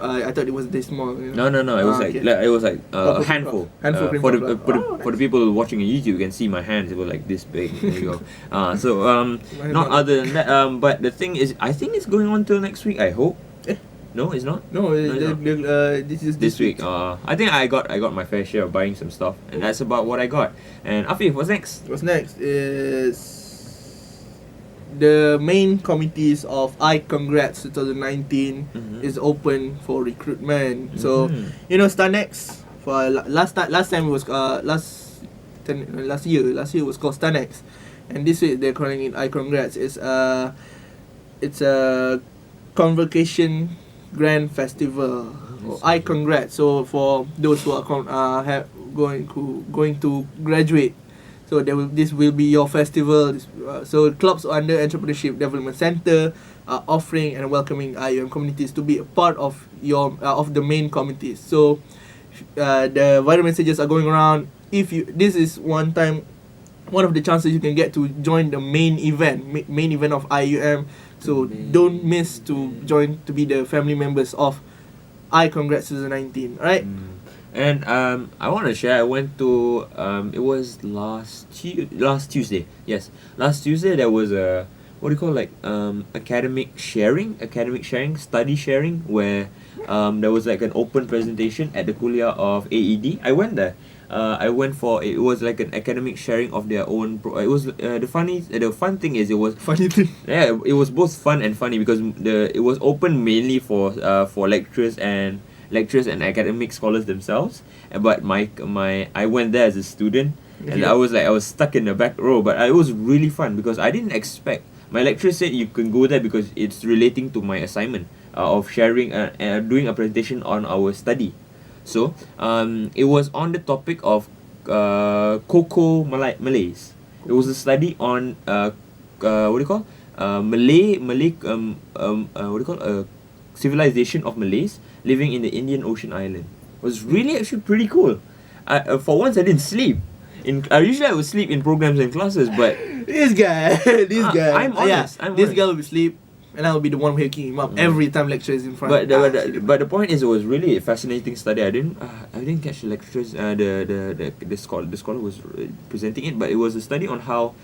Speaker 2: I thought it was this small. You know?
Speaker 1: No. It was
Speaker 2: okay.
Speaker 1: it was like
Speaker 2: Proper
Speaker 1: a handful.
Speaker 2: handful cream
Speaker 1: for the
Speaker 2: puff lah.
Speaker 1: for the people watching on YouTube, you can see my hands. It was like this big. There you go. Not other than that. But the thing is, I think it's going on till next week. I hope.
Speaker 2: Eh?
Speaker 1: No, it's not.
Speaker 2: No,
Speaker 1: it's not.
Speaker 2: this is
Speaker 1: This week. I think I got my fair share of buying some stuff, and that's about what I got. And Afif, what's next?
Speaker 2: What's next is the main committees of Congrats 2019 is open for recruitment. So you know, Stanex for last time it was last year was called Stanex, and this week they're calling it Congrats. It's a convocation grand festival or Congrats. So for those who are going to graduate. So this will be your festival. So clubs under Entrepreneurship Development Center are offering and welcoming IUM communities to be a part of your of the main committees. So the viral messages are going around. This is one of the chances you can get to join the main event of IUM. So don't miss to join to be the family members of Congrats 2019. Right?
Speaker 1: And I want to share. I went to it was last Tuesday. Yes, last Tuesday there was a academic sharing, study sharing, where there was like an open presentation at the Kuliah of AED. I went there. It was like an academic sharing of their own. It was the fun thing is it was
Speaker 2: Funny thing.
Speaker 1: yeah, it was both fun and funny because it was open mainly for lecturers and academic scholars themselves. But I went there as a student, and I was stuck in the back row. But it was really fun because I didn't expect. My lecturer said you can go there because it's relating to my assignment of sharing doing a presentation on our study. So it was on the topic of Cocoa Malays. It was a study on civilization of Malays living in the Indian Ocean island. It was really actually pretty cool. For once I didn't sleep. Usually I would sleep in programs and classes, but
Speaker 2: this guy.
Speaker 1: I'm honest.
Speaker 2: This guy will be asleep, and I will be the one waking him up every time lecture is in front.
Speaker 1: But the point is, it was really a fascinating study. I didn't catch the lecturers. The scholar was presenting it, but it was a study on how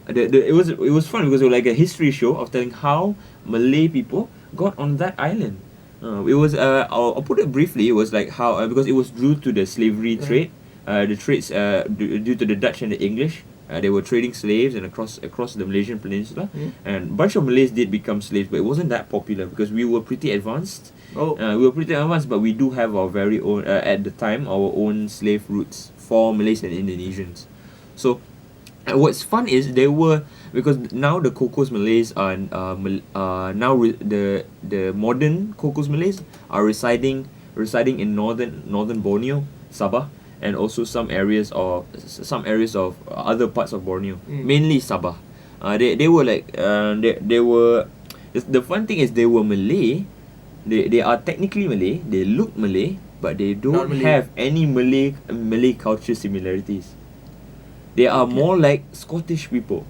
Speaker 1: it was fun because it was like a history show of telling how Malay people got on that island. It was I'll put it briefly. It was like how because it was due to the slavery trade, the trades due to the Dutch and the English. They were trading slaves and across the Malaysian peninsula, and a bunch of Malays did become slaves, but it wasn't that popular because we were pretty advanced. But we do have our very own at the time our own slave routes for Malays and Indonesians. So what's fun is because now the Kokos Malays are the modern Kokos Malays are residing in northern Borneo, Sabah, and also some areas of other parts of Borneo, mainly Sabah. They were like they were the fun thing is they were Malay. They are technically Malay. They look Malay, but they don't have any Malay culture similarities. They are more like Scottish people.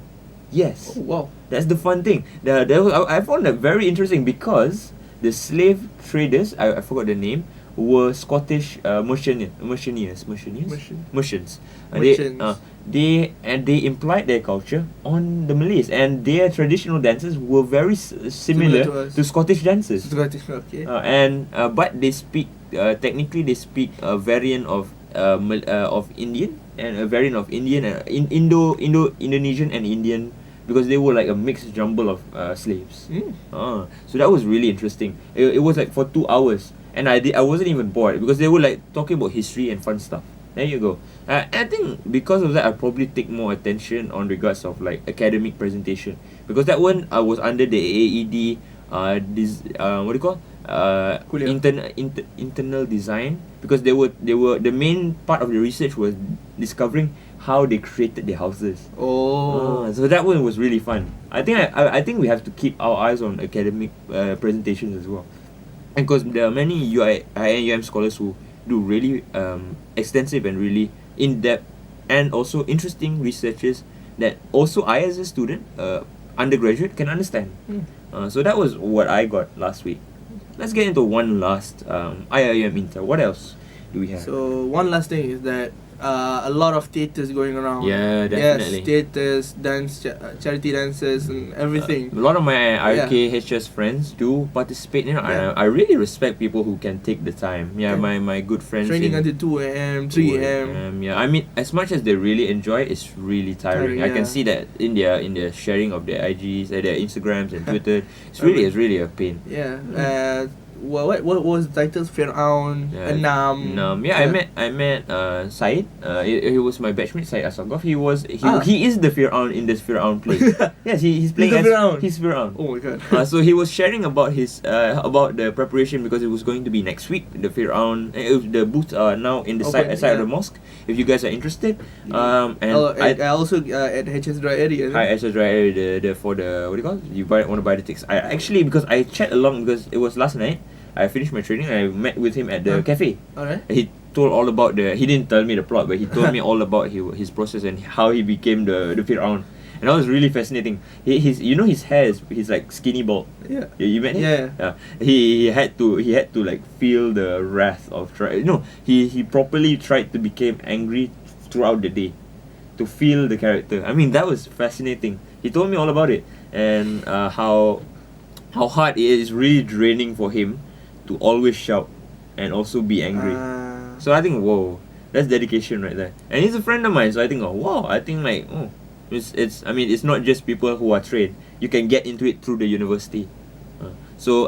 Speaker 1: Yes.
Speaker 2: Oh, wow.
Speaker 1: That's the fun thing. I found that very interesting because the slave traders, I forgot the name, were Scottish merchants. They implied their culture on the Malays, and their traditional dances were very similar to Scottish dances.
Speaker 2: Okay.
Speaker 1: But they speak technically they speak a variant of Indian and a variant of Indian and Indonesian and Indian, because they were like a mixed jumble of slaves. So that was really interesting. It was like for 2 hours, and I wasn't even bored because they were like talking about history and fun stuff. There you go. I think because of that, I probably take more attention on regards of like academic presentation, because that one I was under the AED what do you call internal design, because they were the main part of the research was discovering how they created their houses. So that one was really fun. I think we have to keep our eyes on academic presentations as well, and because there are many UI and UM scholars who do really extensive and really in-depth and also interesting researches that also I as a student undergraduate can understand. So that was what I got last week. Let's get into one last IIM Inter. What else do we have?
Speaker 2: So one last thing is that a lot of theatres going around.
Speaker 1: Yeah, definitely.
Speaker 2: Yes, theatres, dance, charity dances, and everything.
Speaker 1: A lot of my RKHS friends do participate. I really respect people who can take the time. My good friends.
Speaker 2: Training until 2 a.m., 3 a.m.
Speaker 1: I mean, as much as they really enjoy it, it's really tiring. I can see that in their sharing of their IGs, their Instagrams and Twitter. It's really a pain.
Speaker 2: What was the title? Fir'aun, Nam.
Speaker 1: I met Syed. He was my batchmate, Syed Asagov. He is the Fir'aun in this Fir'aun play. Yes, he's playing as Fir'aun. He's Fir'aun.
Speaker 2: Oh my god.
Speaker 1: So he was sharing about his about the preparation, because it was going to be next week. The Fir'aun, the booths are now in the side of the mosque. If you guys are interested,
Speaker 2: I also at HS Dry Area.
Speaker 1: HS Dry Area for the what do you call it? You want to buy the tickets. I actually, because I chat along, because it was last night. I finished my training and I met with him at the cafe.
Speaker 2: Alright.
Speaker 1: He told all about he didn't tell me the plot, but he told me all about his process and how he became the Fir'aun. And that was really fascinating. His hair he's like skinny bald.
Speaker 2: Yeah.
Speaker 1: You met him?
Speaker 2: Yeah.
Speaker 1: He had to like feel the wrath of he properly tried to become angry throughout the day to feel the character. I mean, that was fascinating. He told me all about it, and how hard it is really draining for him to always shout and also be angry. So I think, whoa, that's dedication right there. And he's a friend of mine, so I think, it's not just people who are trained. You can get into it through the university.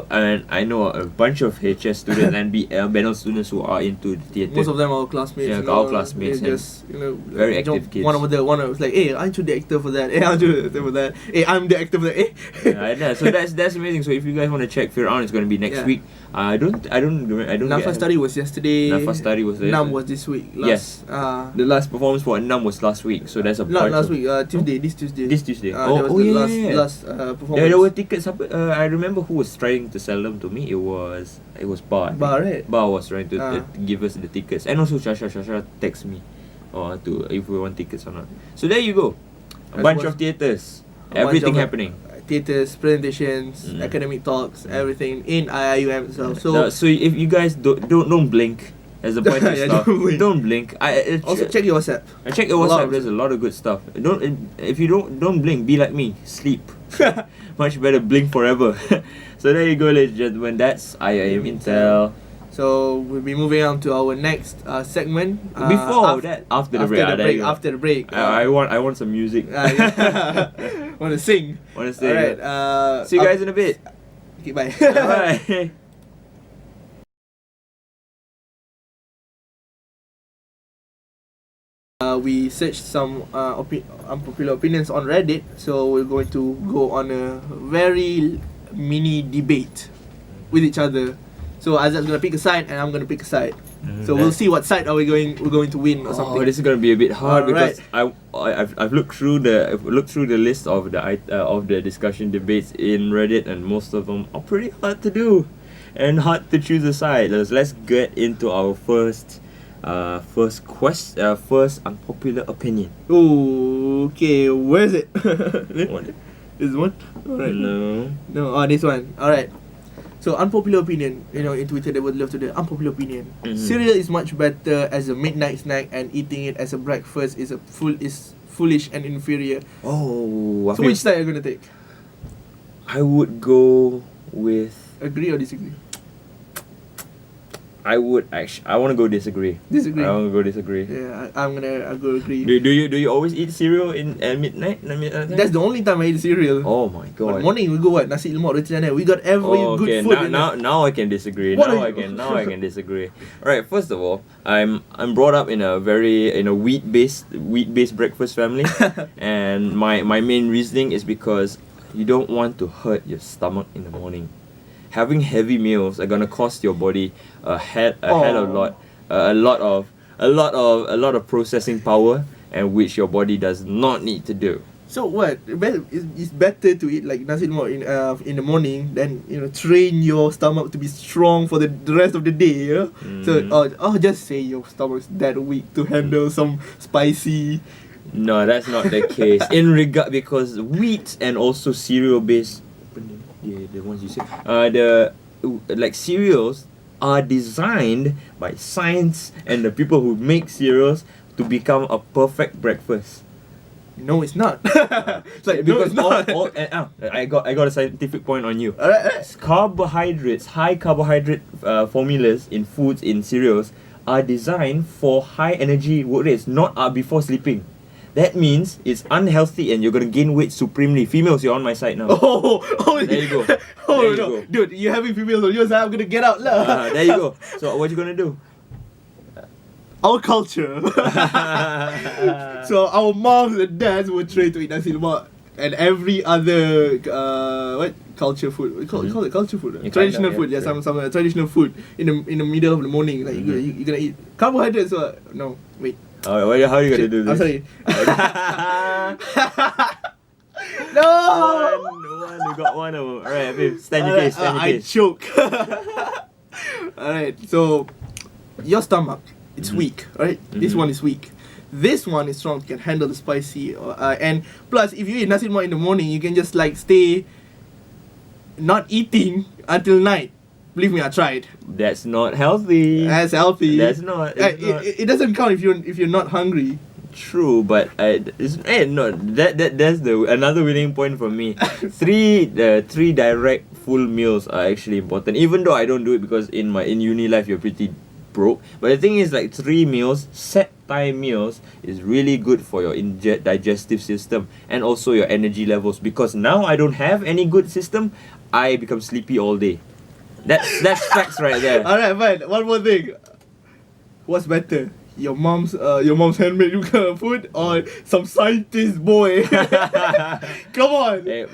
Speaker 1: And I know a bunch of HS students and Benel students who are into the theatre.
Speaker 2: Most of them are classmates.
Speaker 1: Yeah, our classmates.
Speaker 2: They just,
Speaker 1: very active kids.
Speaker 2: One was like, hey, aren't you the actor for that? Hey, aren't you the actor for that? Hey, I'm the actor for that.
Speaker 1: So that's amazing. So if you guys want to check Fir'aun, it's going to be next week. I don't
Speaker 2: Nafa Study was yesterday.
Speaker 1: Nafa Study was
Speaker 2: Nam was this week.
Speaker 1: Yes. The last performance for Nam was last week. So that's a
Speaker 2: not last week. Tuesday. This Tuesday.
Speaker 1: This Tuesday.
Speaker 2: Last performance.
Speaker 1: There were tickets. I remember who was trying to sell them to me, it was Bar.
Speaker 2: Right?
Speaker 1: Bar was trying to give us the tickets, and also Shasha text me, to if we want tickets or not. So there you go, a bunch of theatres, everything happening.
Speaker 2: Theatres, presentations, academic talks, everything in Iium itself. So
Speaker 1: if you guys don't blink. As a point of stuff, don't blink.
Speaker 2: Also check your WhatsApp.
Speaker 1: Check your WhatsApp. There's a lot of good stuff. If you don't blink, be like me, sleep. Much better blink forever. So there you go, ladies and gentlemen. That's Iium Intel.
Speaker 2: So we'll be moving on to our next segment.
Speaker 1: After the break. I want some music.
Speaker 2: Want to sing?
Speaker 1: Alright. See you guys in a bit.
Speaker 2: Okay, bye.
Speaker 1: Bye.
Speaker 2: We searched some unpopular opinions on Reddit, so we're going to go on a very mini debate with each other. So Azad's gonna pick a side, and I'm gonna pick a side. So we'll see what side we're going to win or something.
Speaker 1: This is gonna be a bit hard because I've looked through the list of the discussion debates in Reddit, and most of them are pretty hard to do and hard to choose a side. Let's get into our first unpopular opinion.
Speaker 2: Okay, where is it?
Speaker 1: What?
Speaker 2: This one? Alright.
Speaker 1: No.
Speaker 2: This one. Alright. So unpopular opinion, in Twitter they would love to do unpopular opinion. Cereal is much better as a midnight snack, and eating it as a breakfast is foolish and inferior.
Speaker 1: So
Speaker 2: which side are you gonna take?
Speaker 1: I would go with
Speaker 2: agree or disagree.
Speaker 1: I want to go disagree.
Speaker 2: Disagree.
Speaker 1: I want to go disagree.
Speaker 2: Yeah, I'll go agree.
Speaker 1: Do you always eat cereal in midnight?
Speaker 2: That's the only time I eat cereal.
Speaker 1: Oh my god.
Speaker 2: But morning we go what? Nasi lemak, roti canai. We got every good food.
Speaker 1: Now I can disagree. Now I can disagree. Alright, first of all, I'm brought up in a wheat based breakfast family, and my main reasoning is because you don't want to hurt your stomach in the morning. Having heavy meals are gonna cost your body a lot of processing power, and which your body does not need to do.
Speaker 2: So what? It's better to eat like nasi lemak in the morning than train your stomach to be strong for the rest of the day. So just say your stomach's that weak to handle some spicy.
Speaker 1: No, that's not the case. Because wheat and also cereal based. The ones you said. Cereals are designed by science and the people who make cereals to become a perfect breakfast.
Speaker 2: No, it's not.
Speaker 1: I got a scientific point on you. Carbohydrates, high carbohydrate formulas in foods, in cereals, are designed for high energy work rates, not before sleeping. That means it's unhealthy and you're gonna gain weight supremely. Females, you're on my side now. There you go.
Speaker 2: Go. Dude, you're having females on your side, I'm gonna get out lah.
Speaker 1: There you go. So what you gonna do?
Speaker 2: Our culture. So our moms and dads were trained to eat nasi lemak and every other culture food. We call it culture food. Traditional food. Yeah, some traditional food in the middle of the morning. Like you're gonna eat carbohydrates. No, wait.
Speaker 1: How are you gonna do this?
Speaker 2: I'm sorry. No
Speaker 1: one. You got one of them. Alright, babe. Stand your case.
Speaker 2: I choke. Alright, so your stomach, it's weak, right? This one is weak. This one is strong, can handle the spicy. And plus, if you eat nasi lemak in the morning, you can just stay not eating until night. Believe me, I tried.
Speaker 1: That's not healthy.
Speaker 2: That's healthy.
Speaker 1: That's not.
Speaker 2: It doesn't count if you're not hungry.
Speaker 1: True, but that's another winning point for me. Three direct full meals are actually important. Even though I don't do it because in uni life you're pretty broke. But the thing is, 3 meals, set time meals, is really good for your digestive system and also your energy levels. Because now I don't have any good system, I become sleepy all day. That's facts right there.
Speaker 2: Alright, fine. One more thing. What's better? Your mom's handmade food or some scientist boy? Come on.
Speaker 1: Hey,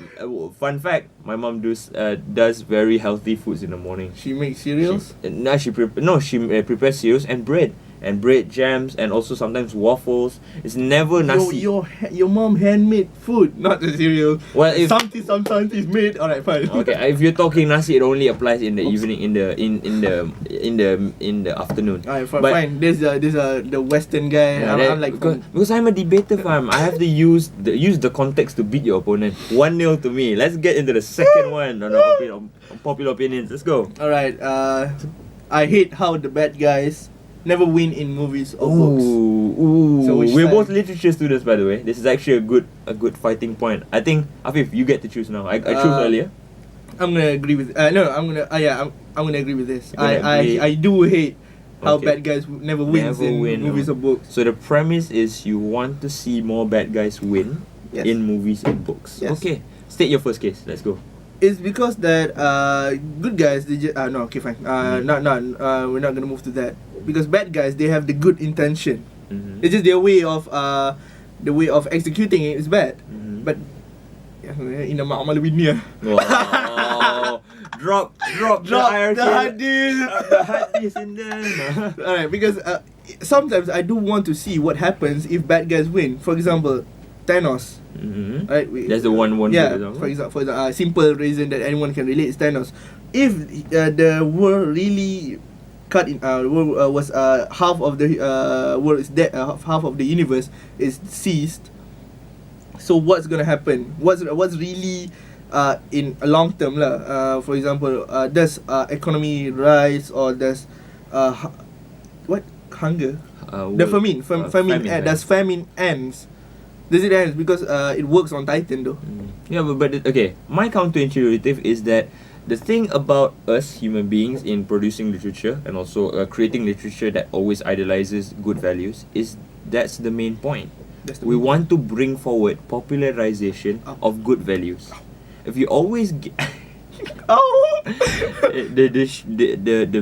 Speaker 1: fun fact: my mom does very healthy foods in the morning.
Speaker 2: She makes cereals.
Speaker 1: She prepares cereals and bread. and bread jams and also sometimes waffles. It's never nasi.
Speaker 2: Your mom handmade food, not the cereal.
Speaker 1: Well, if
Speaker 2: sometimes is made. Alright, fine.
Speaker 1: okay, if you're talking nasi, it only applies in the evening, in the afternoon.
Speaker 2: Alright,
Speaker 1: But-
Speaker 2: fine. There's the Western guy.
Speaker 1: Yeah,
Speaker 2: I'm like
Speaker 1: because I'm a debater, fam. I have to use the context to beat your opponent. 1-0 to me. Let's get into the second one on popular opinions. Let's go.
Speaker 2: Alright. I hate how the bad guys never win in movies or books.
Speaker 1: Ooh.
Speaker 2: So which
Speaker 1: We're
Speaker 2: side?
Speaker 1: both literature students, by the way. This is actually a good fighting point. I think Afif, you get to choose now. I chose earlier.
Speaker 2: I'm gonna agree with. I'm gonna agree with this.
Speaker 1: You're gonna agree?
Speaker 2: I do hate how
Speaker 1: Okay.
Speaker 2: bad guys never wins
Speaker 1: Never
Speaker 2: in
Speaker 1: win,
Speaker 2: movies or books.
Speaker 1: So the premise is you want to see more bad guys win
Speaker 2: Yes.
Speaker 1: in movies and books.
Speaker 2: Yes.
Speaker 1: Okay. State your first case. Let's go.
Speaker 2: It's because that good guys they just no, okay, fine. Not we're not gonna move to that, because bad guys, they have the good intention.
Speaker 1: Mm-hmm.
Speaker 2: It's just their way of executing it is bad.
Speaker 1: Mhm.
Speaker 2: But in the ma'amal dunia.
Speaker 1: Wow. drop the hierarchy.
Speaker 2: the hadith.
Speaker 1: The hadith in there.
Speaker 2: Alright, because sometimes I do want to see what happens if bad guys win. For example, Thanos.
Speaker 1: Mm-hmm.
Speaker 2: Right?
Speaker 1: That's the one.
Speaker 2: Yeah.
Speaker 1: For example.
Speaker 2: For the simple reason that anyone can relate is Thanos. If the world really cut in was half of the world is dead, half of the universe is ceased. So what's gonna happen? What's really in a long term lah? For example, does economy rise, or does what hunger? The famine. Famine.
Speaker 1: right.
Speaker 2: Does famine ends? Does it end? Because it works on Titan though.
Speaker 1: Yeah, but okay. My counterintuitive is that the thing about us human beings in producing literature and also creating literature that always idolizes good values is that's the main point. We want to bring forward popularization of good values. If you always the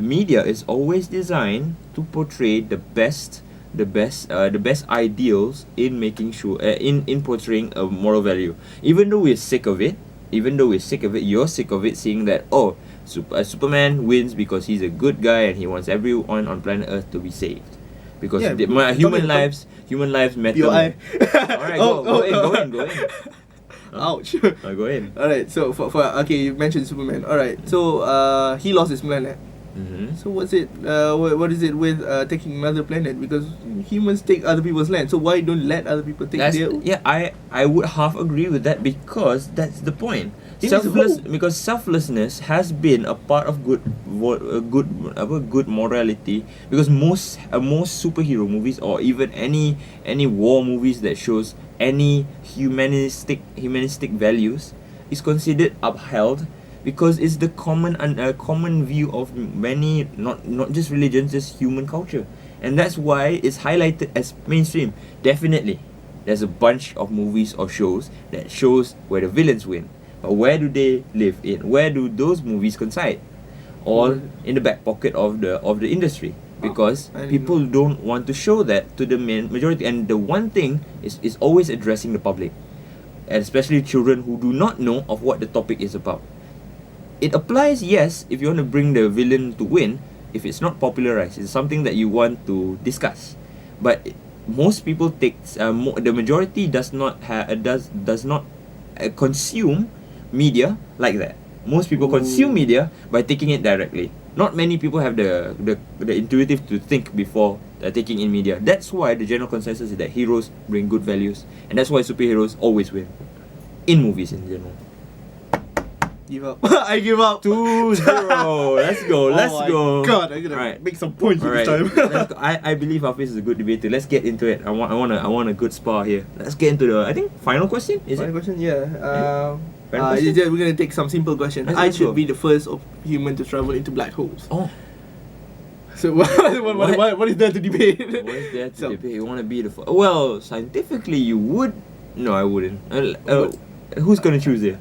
Speaker 1: media is always designed to portray the best ideals in making sure in portraying a moral value. Even though we're sick of it, you're sick of it, seeing that Superman wins because he's a good guy and he wants everyone on planet Earth to be saved. Because human lives matter.
Speaker 2: POI.
Speaker 1: Alright, go in.
Speaker 2: Ouch.
Speaker 1: Go in.
Speaker 2: Alright, so for okay, you mentioned Superman. Alright, so he lost his planet.
Speaker 1: Mm-hmm.
Speaker 2: So what is it with taking another planet? Because humans take other people's land. So why don't let other people take their?
Speaker 1: Yeah, I would half agree with that, because that's the point.
Speaker 2: It is
Speaker 1: Because selflessness has been a part of good morality. Because most superhero movies, or even any war movies that shows any humanistic values, is considered upheld, because it's the common view of many, not just religions, just human culture, and that's why it's highlighted as mainstream. Definitely, there's a bunch of movies or shows that shows where the villains win, but where do they live in? Where do those movies coincide? All in the back pocket of the industry, because people don't want to show that to the majority. And the one thing is always addressing the public, and especially children who do not know of what the topic is about. It applies, yes, if you want to bring the villain to win. If it's not popularized, it's something that you want to discuss. But most people the majority does not consume media like that. Most people consume media by taking it directly. Not many people have the intuitive to think before taking in media. That's why the general consensus is that heroes bring good values, and that's why superheroes always win in movies in general.
Speaker 2: Give up. I give up.
Speaker 1: 2-0. Let's go. Let's go.
Speaker 2: God, I'm gonna make some points this time.
Speaker 1: Let's go. I believe Hafiz is a good debater. Let's get into it. I want a good spar here. Let's get into the final question.
Speaker 2: Final question, yeah.
Speaker 1: Final question?
Speaker 2: We're gonna take some simple questions.
Speaker 1: Let's
Speaker 2: I
Speaker 1: go.
Speaker 2: should be the first human to travel into black holes.
Speaker 1: Oh.
Speaker 2: So what is there to debate?
Speaker 1: What is there to debate? You want to be the first? Well, scientifically, you would. No, I wouldn't. Who's gonna choose it?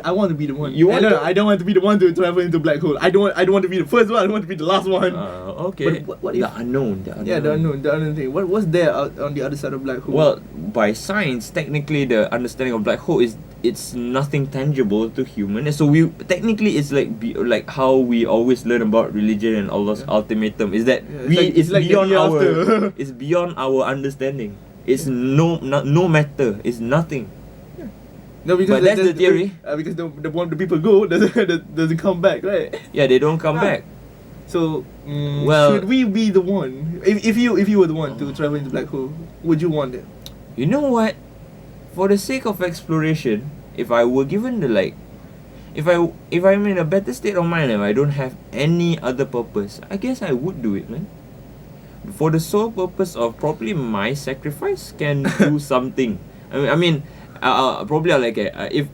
Speaker 2: I want to be the one.
Speaker 1: You want to?
Speaker 2: I don't want to be the one to travel into black hole. I don't want to be the first one. I don't want to be the last one.
Speaker 1: Okay.
Speaker 2: But what if
Speaker 1: the unknown?
Speaker 2: Yeah, the unknown thing. What's there out on the other side of black hole?
Speaker 1: Well, by science, technically, the understanding of black hole is it's nothing tangible to human, and so we technically it's like like how we always learn about religion and Allah's ultimatum is that it's like beyond our it's beyond our understanding. It's no matter. It's nothing.
Speaker 2: No, because
Speaker 1: but that's the theory.
Speaker 2: Because the people go doesn't come back, right?
Speaker 1: Yeah, they don't come back.
Speaker 2: So,
Speaker 1: well,
Speaker 2: should we be the one? If you were the one to travel into black hole, would you want it?
Speaker 1: You know what? For the sake of exploration, if I were given the if I'm in a better state of mind and I don't have any other purpose, I guess I would do it, man. For the sole purpose of probably my sacrifice can do something. I mean, probably like if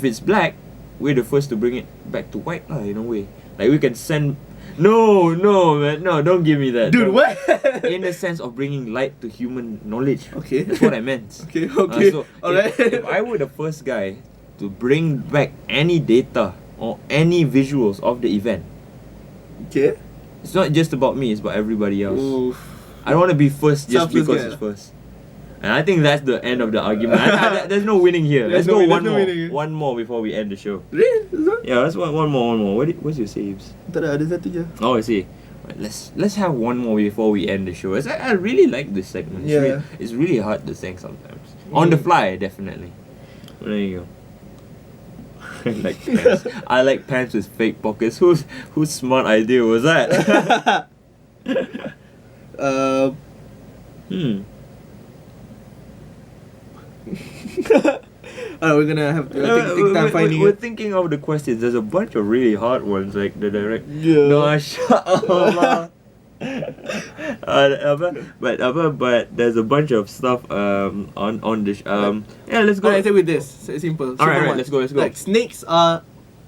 Speaker 1: it's black, we're the first to bring it back to white in a way. Like we can send. No, man, no, don't give me that.
Speaker 2: Dude, what?
Speaker 1: In the sense of bringing light to human knowledge.
Speaker 2: Okay.
Speaker 1: That's what I meant.
Speaker 2: Okay.
Speaker 1: So
Speaker 2: alright.
Speaker 1: if I were the first guy to bring back any data or any visuals of the event,
Speaker 2: okay.
Speaker 1: it's not just about me, it's about everybody else.
Speaker 2: Oof.
Speaker 1: I don't want to be first just
Speaker 2: Selfless
Speaker 1: because
Speaker 2: guy.
Speaker 1: it's first. And I think that's the end of the argument. There's no winning here. Let's go one more. One more before we end the show.
Speaker 2: Really?
Speaker 1: Yeah, let's one more. What's your saves?
Speaker 2: Tak ada satu je.
Speaker 1: Oh, I see. Right, let's have one more before we end the show. I really like this segment. It's really hard to think sometimes. On the fly, definitely. There you go. I like pants. I like pants with fake pockets. Whose smart idea was that?
Speaker 2: We're gonna have to take time finding
Speaker 1: We're
Speaker 2: it.
Speaker 1: thinking of the questions. There's a bunch of really hard ones, like the direct.
Speaker 2: Yeah.
Speaker 1: No, shut up. But there's a bunch of stuff on this yeah, let's go.
Speaker 2: Alright, take with this. Simple.
Speaker 1: Alright, let's go.
Speaker 2: Like snakes are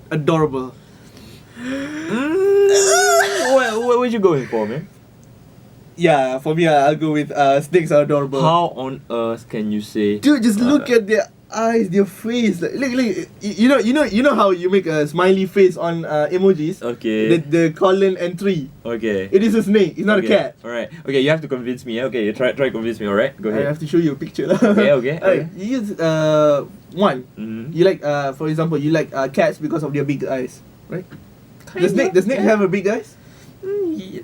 Speaker 2: adorable.
Speaker 1: What would you going for, man?
Speaker 2: Yeah, for me, I'll go with snakes are adorable.
Speaker 1: How on earth can you say?
Speaker 2: Dude, just look at their eyes, their face. Like, look. You know how you make a smiley face on emojis?
Speaker 1: Okay.
Speaker 2: The colon and tree.
Speaker 1: Okay.
Speaker 2: It is a snake. It's not a cat.
Speaker 1: All right. Okay, you have to convince me. Okay, you try convince me. All right, go ahead.
Speaker 2: I have to show you a picture.
Speaker 1: Okay.
Speaker 2: Alright, you use one.
Speaker 1: Mm-hmm.
Speaker 2: You like for example, you like cats because of their big eyes, right? The snake have a big eyes.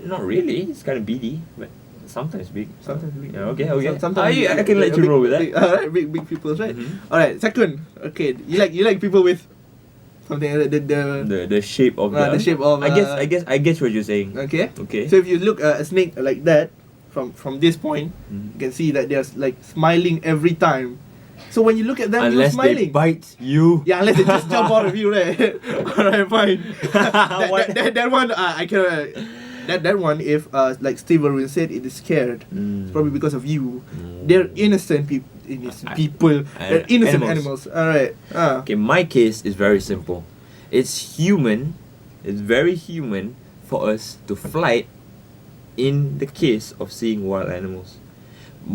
Speaker 1: Not really. It's kind of beady, but sometimes big.
Speaker 2: Sometimes big.
Speaker 1: Yeah. Okay.
Speaker 2: Sometimes
Speaker 1: I can let you roll with that.
Speaker 2: Alright, big people, right?
Speaker 1: Mm-hmm.
Speaker 2: Alright, second. Okay, you like people with something like
Speaker 1: the shape of
Speaker 2: the shape of.
Speaker 1: I guess what you're saying.
Speaker 2: Okay.
Speaker 1: Okay.
Speaker 2: So if you look at a snake like that from this point, you can see that they're like smiling every time. So when you look at them, you're
Speaker 1: Unless
Speaker 2: smiling.
Speaker 1: they bite you.
Speaker 2: Yeah, unless they just jump out of you, right? Alright, fine. that one, I cannot. That one, if like Steve Irwin said, it is scared. It's probably because of you. They're innocent people. They're innocent animals. Alright.
Speaker 1: Okay, my case is very simple. It's human. It's very human for us to flight in the case of seeing wild animals,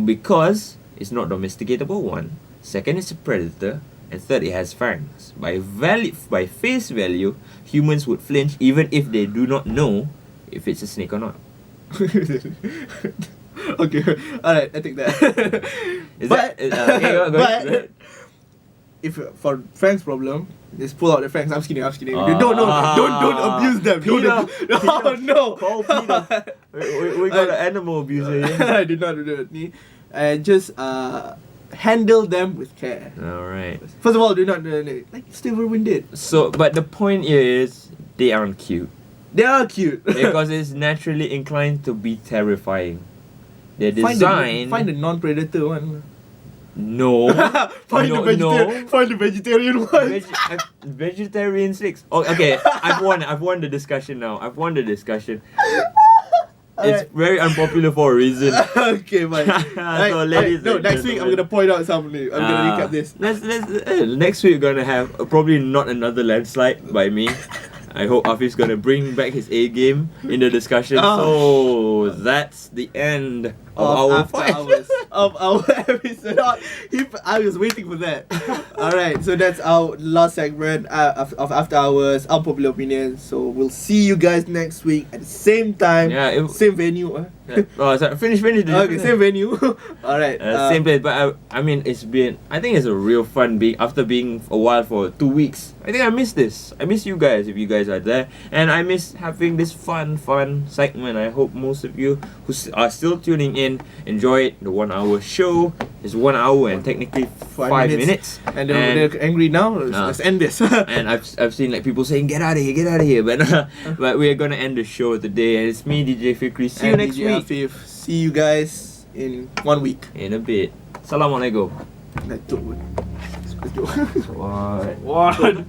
Speaker 1: because it's not domesticatable. One. Second, it's a predator, and third, it has fangs. By face value, humans would flinch even if they do not know if it's a snake or not.
Speaker 2: Okay, alright, I take that. But if for fangs problem, just pull out the fangs. I'm just kidding. Don't abuse them. No.
Speaker 1: Call Peter. We got an animal abuser here.
Speaker 2: I did not do that. And just handle them with care.
Speaker 1: Alright.
Speaker 2: First of all, do not like Steve Irwin did.
Speaker 1: So, but the point is, they aren't cute.
Speaker 2: They are cute
Speaker 1: because it's naturally inclined to be terrifying. They're designed.
Speaker 2: Find the non-predator one.
Speaker 1: No.
Speaker 2: Find the vegetarian one.
Speaker 1: Vegetarian snakes. Oh, okay. I've won the discussion now. It's very unpopular for a reason.
Speaker 2: Okay, fine. Next week I'm gonna point out something. I'm gonna recap this.
Speaker 1: Next week we're gonna have probably not another landslide by me. I hope Afif's gonna bring back his A game in the discussion. So that's the end our
Speaker 2: after hours of our episode. I was waiting for that. Alright, so that's our last segment of After Hours, our popular opinion. So we'll see you guys next week at the same time, same venue.
Speaker 1: Sorry, finish.
Speaker 2: Okay, same venue. Alright.
Speaker 1: Same place, but I mean, I think it's a real fun after being a while for 2 weeks. I think I miss this. I miss you guys if you guys are there, and I miss having this fun segment. I hope most of you who are still tuning in enjoy it. The 1 hour show is 1 hour and technically 5 minutes.
Speaker 2: And they're angry now. Let's end this.
Speaker 1: And I've seen like people saying get out of here, but we are gonna end the show today. And it's me, DJ Fikri. See you next week.
Speaker 2: AFIF. See you guys in 1 week.
Speaker 1: In a bit. Assalamualaikum.
Speaker 2: What?
Speaker 1: What?